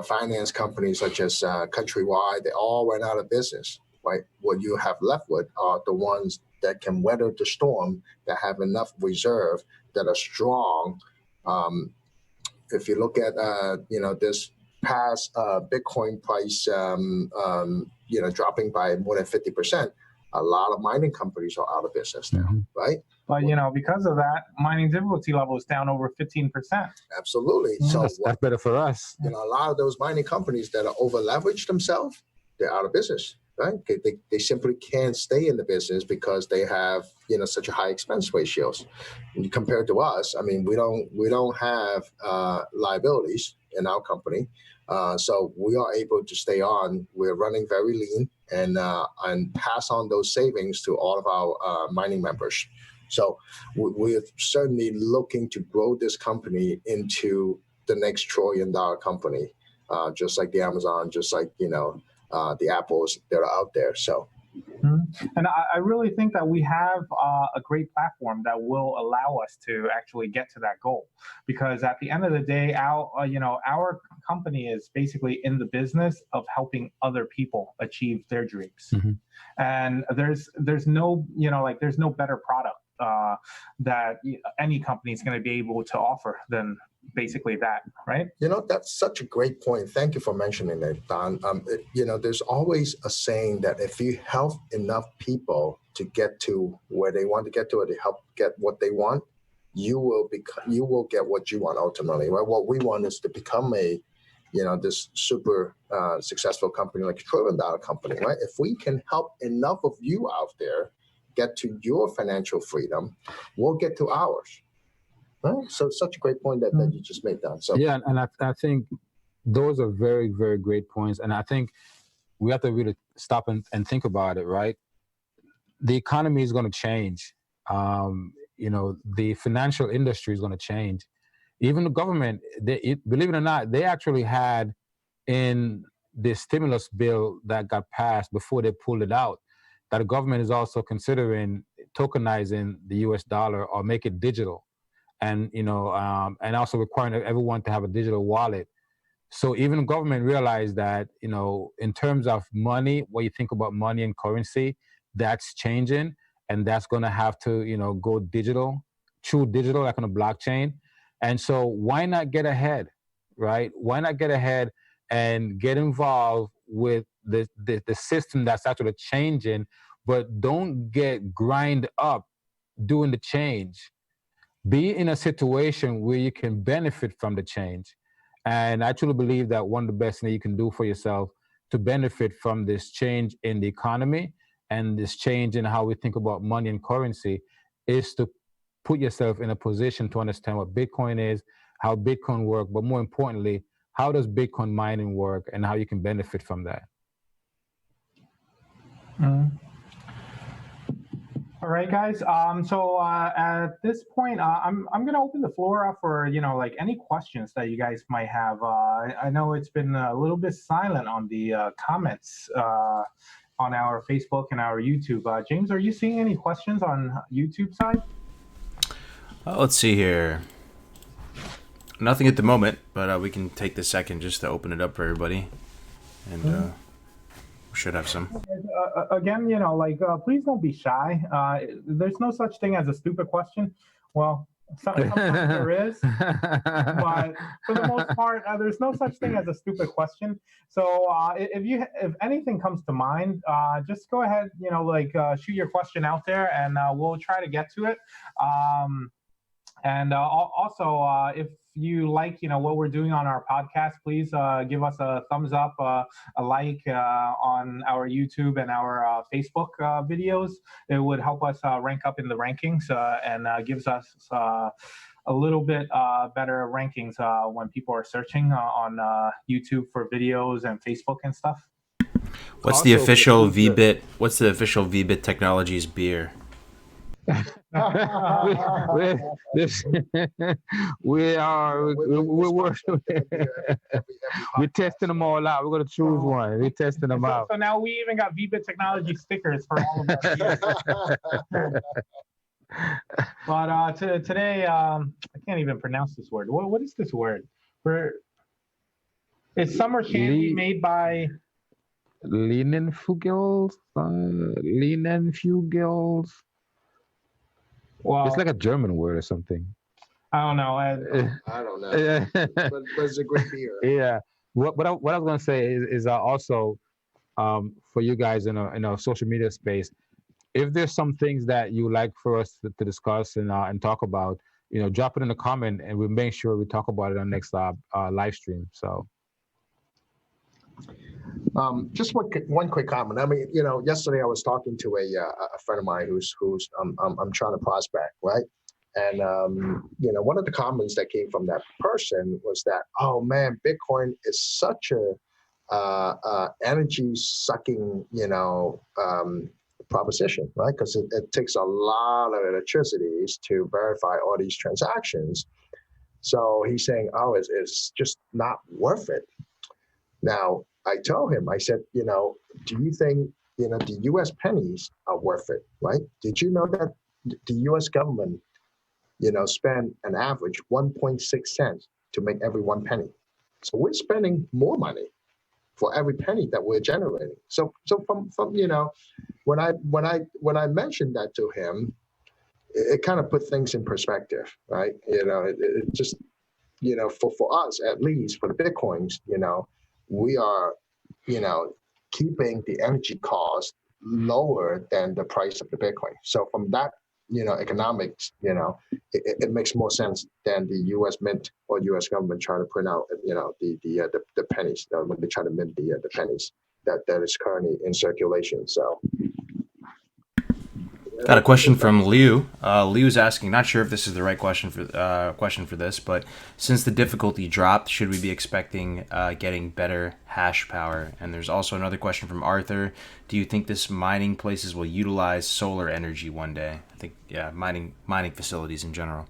[SPEAKER 2] finance companies such as Countrywide, they all went out of business, right? What you have left with are the ones that can weather the storm, that have enough reserve, that are strong. If you look at this past Bitcoin price, dropping by more than 50%, a lot of mining companies are out of business now,
[SPEAKER 3] Mm-hmm.
[SPEAKER 2] right?
[SPEAKER 1] But because of that, mining difficulty level is down over 15%.
[SPEAKER 2] Absolutely. So
[SPEAKER 3] That's better for us.
[SPEAKER 2] a lot of those mining companies that are over leveraged themselves, they're out of business. right? They simply can't stay in the business because they have, such a high expense ratios. And compared to us, I mean, we don't have liabilities in our company, so we are able to stay on. We're running very lean and pass on those savings to all of our mining members. So we're certainly looking to grow this company into the next trillion-dollar company, just like the Amazon, just like the Apples that are out there. So,
[SPEAKER 1] and I really think that we have a great platform that will allow us to actually get to that goal. Because at the end of the day, our company is basically in the business of helping other people achieve their dreams. And there's no there's no better product that any company is going to be able to offer than basically that, right?
[SPEAKER 2] That's such a great point. Thank you for mentioning it, Don. There's always a saying that if you help enough people to get to where they want to get to, or to help get what they want, you will get what you want ultimately. Right? What we want is to become this super successful company, like a trillion-dollar company, right? If we can help enough of you out there get to your financial freedom, we'll get to ours. Right? So such a great point that you just made, Don. So
[SPEAKER 3] yeah, and I think those are very, very great points. And I think we have to really stop and think about it, right? The economy is going to change. The financial industry is going to change. Even the government, believe it or not, they actually had in the stimulus bill that got passed before they pulled it out, that the government is also considering tokenizing the US dollar or make it digital. And and also requiring everyone to have a digital wallet. So even the government realized that in terms of money, what you think about money and currency, that's changing, and that's going to have to go digital, true digital, like on a blockchain. And so why not get ahead, right? Why not get ahead and get involved with the system that's actually changing, but don't get grind up doing the change. Be in a situation where you can benefit from the change. And I truly believe that one of the best things you can do for yourself to benefit from this change in the economy and this change in how we think about money and currency is to put yourself in a position to understand what Bitcoin is, how Bitcoin works, but more importantly, how does Bitcoin mining work and how you can benefit from that.
[SPEAKER 1] All right, guys. So at this point, I'm going to open the floor up for any questions that you guys might have. I know it's been a little bit silent on the comments on our Facebook and our YouTube. James, are you seeing any questions on YouTube side?
[SPEAKER 4] Let's see here. Nothing at the moment, but we can take the second just to open it up for everybody, and we should have some.
[SPEAKER 1] Again, please don't be shy. There's no such thing as a stupid question. Well, sometimes there is, but for the most part, there's no such thing as a stupid question. So if anything comes to mind, just go ahead, shoot your question out there, and we'll try to get to it. And also, if you like, what we're doing on our podcast, please give us a thumbs up, a like on our YouTube and our Facebook videos. It would help us rank up in the rankings and gives us a little bit better rankings when people are searching on YouTube for videos and Facebook and stuff.
[SPEAKER 4] What's
[SPEAKER 3] Also,
[SPEAKER 4] the official VBit? What's the official VBit Technologies beer?
[SPEAKER 3] We're testing them all out. We're gonna choose one. We're testing them out.
[SPEAKER 1] So now we even got VBit Technology stickers for all of us. But today, I can't even pronounce this word. What is this word? It's summer candy made by
[SPEAKER 3] Linenfugels. Linenfugels.
[SPEAKER 1] Well,
[SPEAKER 3] it's like a German word or something.
[SPEAKER 1] I don't know.
[SPEAKER 2] I don't know. but it's a great beer.
[SPEAKER 3] Yeah. What I was gonna say is also for you guys in a social media space, if there's some things that you like for us to discuss and talk about, drop it in the comment, and we'll make sure we talk about it on next live stream. So.
[SPEAKER 2] Just one quick comment. I mean, yesterday I was talking to a friend of mine who's I'm trying to prospect, right? And one of the comments that came from that person was that, oh man, Bitcoin is such a energy sucking, proposition, right? Because it takes a lot of electricity to verify all these transactions. So he's saying, oh, it's just not worth it. Now, I told him, I said, do you think, the US pennies are worth it, right? Did you know that the US government, spend an average 1.6 cents to make every one penny? So we're spending more money for every penny that we're generating. So from when I mentioned that to him, it kind of put things in perspective, right? It just, for us, at least for the Bitcoins, we are, keeping the energy cost lower than the price of the Bitcoin. So from that, economics, it makes more sense than the U.S. Mint or U.S. government trying to print out, the pennies when they try to mint the pennies that is currently in circulation. So.
[SPEAKER 4] Got a question from Liu. Liu's asking, not sure if this is the right question for this, but since the difficulty dropped, should we be expecting getting better hash power? And there's also another question from Arthur. Do you think this mining places will utilize solar energy one day? I think, yeah, mining facilities in general.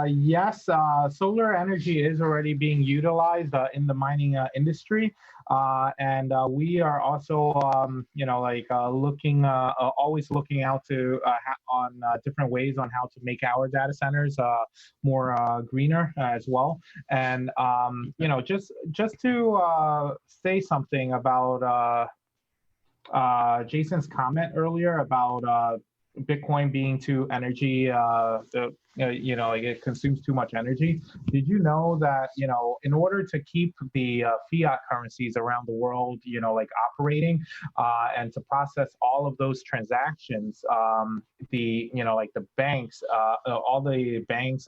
[SPEAKER 1] Yes, solar energy is already being utilized in the mining industry. And we are also, always looking out to on different ways on how to make our data centers more greener as well. And just to say something about Jason's comment earlier about Bitcoin being too energy, it consumes too much energy. Did you know that, in order to keep the fiat currencies around the world, operating and to process all of those transactions, the banks, all the banks,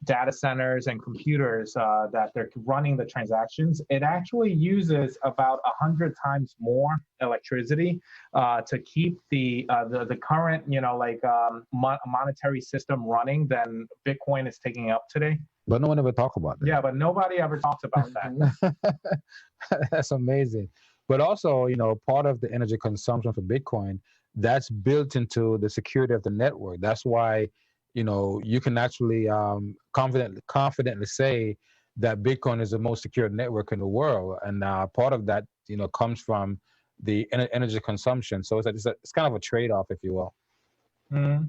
[SPEAKER 1] data centers and computers that they're running the transactions, it actually uses about 100 times more electricity to keep the current monetary system running than Bitcoin is taking up today.
[SPEAKER 3] But no one ever talks about that.
[SPEAKER 1] Yeah, but nobody ever talks about that.
[SPEAKER 3] That's amazing. But also, part of the energy consumption for Bitcoin, that's built into the security of the network. That's why you can actually confidently say that Bitcoin is the most secure network in the world, and part of that, comes from the energy consumption. So it's kind of a trade-off, if you will.
[SPEAKER 1] Mm-hmm.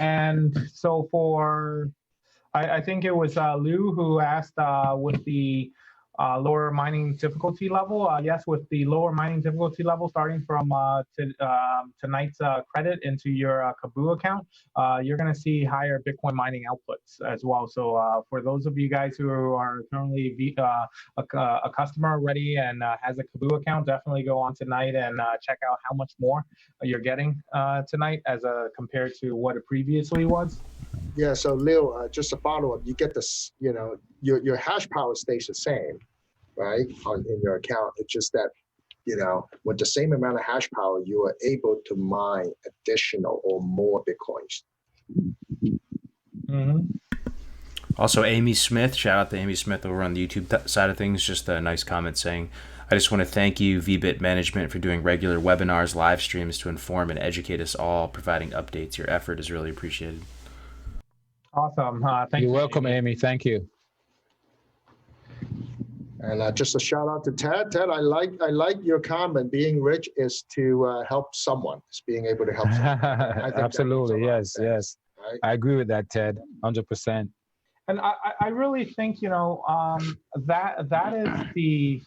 [SPEAKER 1] And so I think it was Lou who asked with the lower mining difficulty level. Yes, with the lower mining difficulty level, starting from tonight's credit into your Kaboo account, you're going to see higher Bitcoin mining outputs as well. So for those of you guys who are currently a customer already and has a Kaboo account, definitely go on tonight and check out how much more you're getting tonight as compared to what it previously was.
[SPEAKER 2] Yeah, so Leo, just a follow-up, you get this, your hash power stays the same, right, in your account. It's just that, with the same amount of hash power, you are able to mine additional or more Bitcoins.
[SPEAKER 1] Mm-hmm.
[SPEAKER 4] Also, Amy Smith, shout out to Amy Smith over on the YouTube side of things, just a nice comment saying, I just want to thank you, VBit Management, for doing regular webinars, live streams to inform and educate us all, providing updates. Your effort is really appreciated.
[SPEAKER 1] Awesome. Thank you.
[SPEAKER 3] You're welcome, Amy. Thank you.
[SPEAKER 2] And just a shout out to Ted. Ted, I like your comment. Being rich is to help someone. It's being able to help someone.
[SPEAKER 3] Absolutely. Yes. Right? I agree with that, Ted. 100%.
[SPEAKER 1] And I really think that is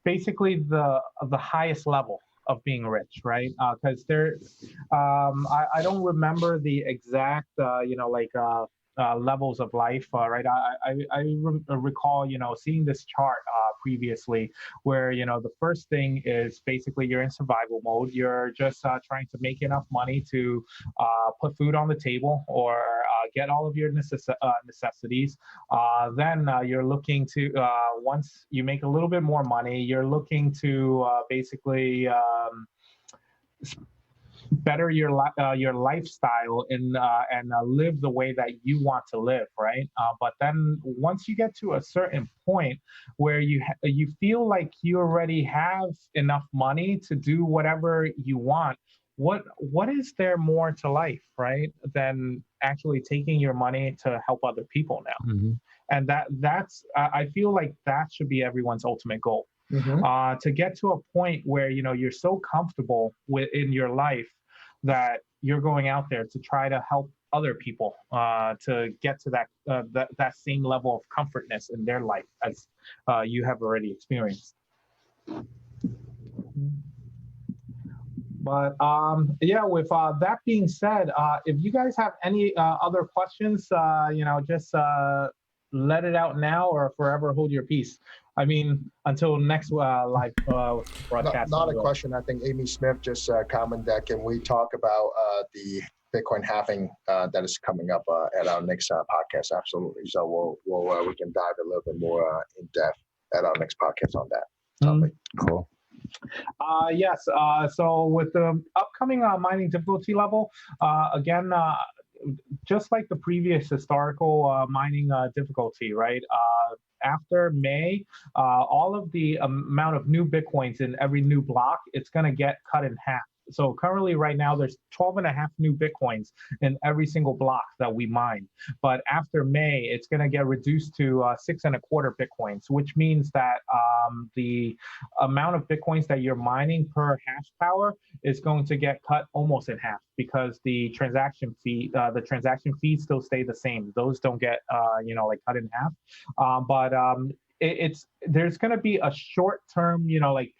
[SPEAKER 1] basically the highest level of being rich, right? Because I don't remember the exact levels of life, right? Recall, seeing this chart previously, where the first thing is basically you're in survival mode. You're just trying to make enough money to put food on the table or get all of your necessities. Then you're looking to once you make a little bit more money, you're looking to basically better your lifestyle and live the way that you want to live, right? But then once you get to a certain point where you feel like you already have enough money to do whatever you want, what is there more to life, right, than actually taking your money to help other people now?
[SPEAKER 3] Mm-hmm.
[SPEAKER 1] And that's I feel like that should be everyone's ultimate goal.
[SPEAKER 2] Mhm.
[SPEAKER 1] To get to a point where you're so comfortable in your life that you're going out there to try to help other people to get to that same level of comfortness in their life as you have already experienced. But yeah, with that being said, if you guys have any other questions, just let it out now or forever hold your peace. I mean, until next live broadcast.
[SPEAKER 2] Not a question. I think Amy Smith just commented that can we talk about the Bitcoin halving that is coming up at our next podcast? Absolutely. So we can dive a little bit more in depth at our next podcast on that topic.
[SPEAKER 3] Cool.
[SPEAKER 1] Yes. So with the upcoming mining difficulty level, again, just like the previous historical mining difficulty, right? After May, all of the amount of new Bitcoins in every new block, it's going to get cut in half. So currently right now there's 12.5 new Bitcoins in every single block that we mine. But after May, it's going to get reduced to 6.25 Bitcoins, which means that the amount of Bitcoins that you're mining per hash power is going to get cut almost in half, because the transaction fees still stay the same. Those don't get cut in half. But there's going to be a short-term,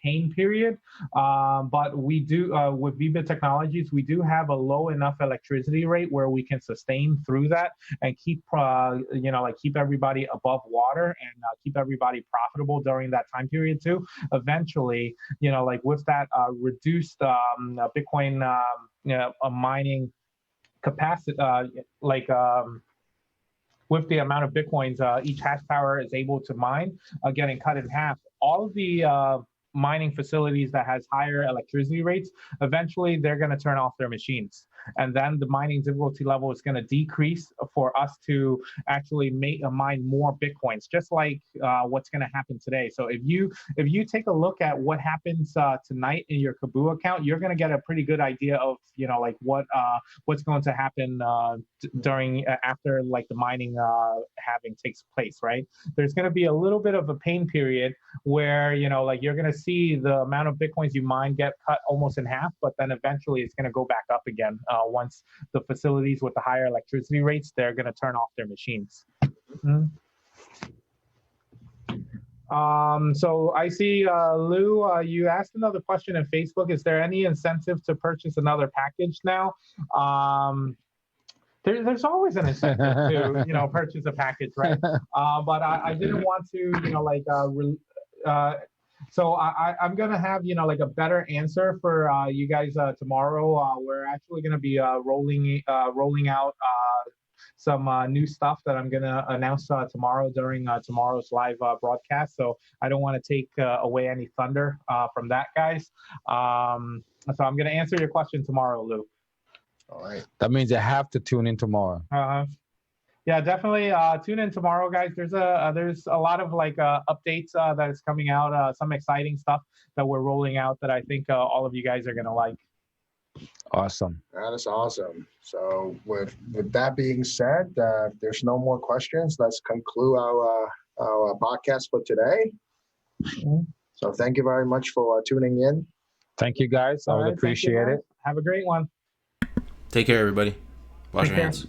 [SPEAKER 1] pain period. But we do, with VBit Technologies, we do have a low enough electricity rate where we can sustain through that and keep, keep everybody above water and keep everybody profitable during that time period too. Eventually, with that reduced Bitcoin mining capacity, with the amount of Bitcoins each hash power is able to mine, getting cut in half. All of the mining facilities that has higher electricity rates, eventually they're going to turn off their machines. And then the mining difficulty level is going to decrease for us to actually mine more Bitcoins, just like what's going to happen today. So if you take a look at what happens tonight in your Kaboo account, you're going to get a pretty good idea of what's going to happen after the mining halving takes place, right? There's going to be a little bit of a pain period where you're going to see the amount of Bitcoins you mine get cut almost in half, but then eventually it's going to go back up again once the facilities with the higher electricity rates, they're going to turn off their machines. Mm-hmm. So I see, Lou, you asked another question in Facebook. Is there any incentive to purchase another package now? There's always an incentive to, purchase a package, right? But I didn't want to, so I'm going to have, a better answer for you guys tomorrow. We're actually going to be rolling out some new stuff that I'm going to announce tomorrow during tomorrow's live broadcast. So I don't want to take away any thunder from that, guys. So I'm going to answer your question tomorrow, Lou.
[SPEAKER 2] All right.
[SPEAKER 3] That means you have to tune in tomorrow.
[SPEAKER 1] Yeah, definitely tune in tomorrow, guys. There's a lot of updates that is coming out, some exciting stuff that we're rolling out that I think all of you guys are gonna like.
[SPEAKER 3] Awesome.
[SPEAKER 2] That is awesome. So with that being said, if there's no more questions, let's conclude our podcast for today.
[SPEAKER 1] Mm-hmm.
[SPEAKER 2] So thank you very much for tuning in.
[SPEAKER 3] Thank you, guys. I would appreciate it.
[SPEAKER 1] Have a great one.
[SPEAKER 4] Take care, everybody. Wash your hands.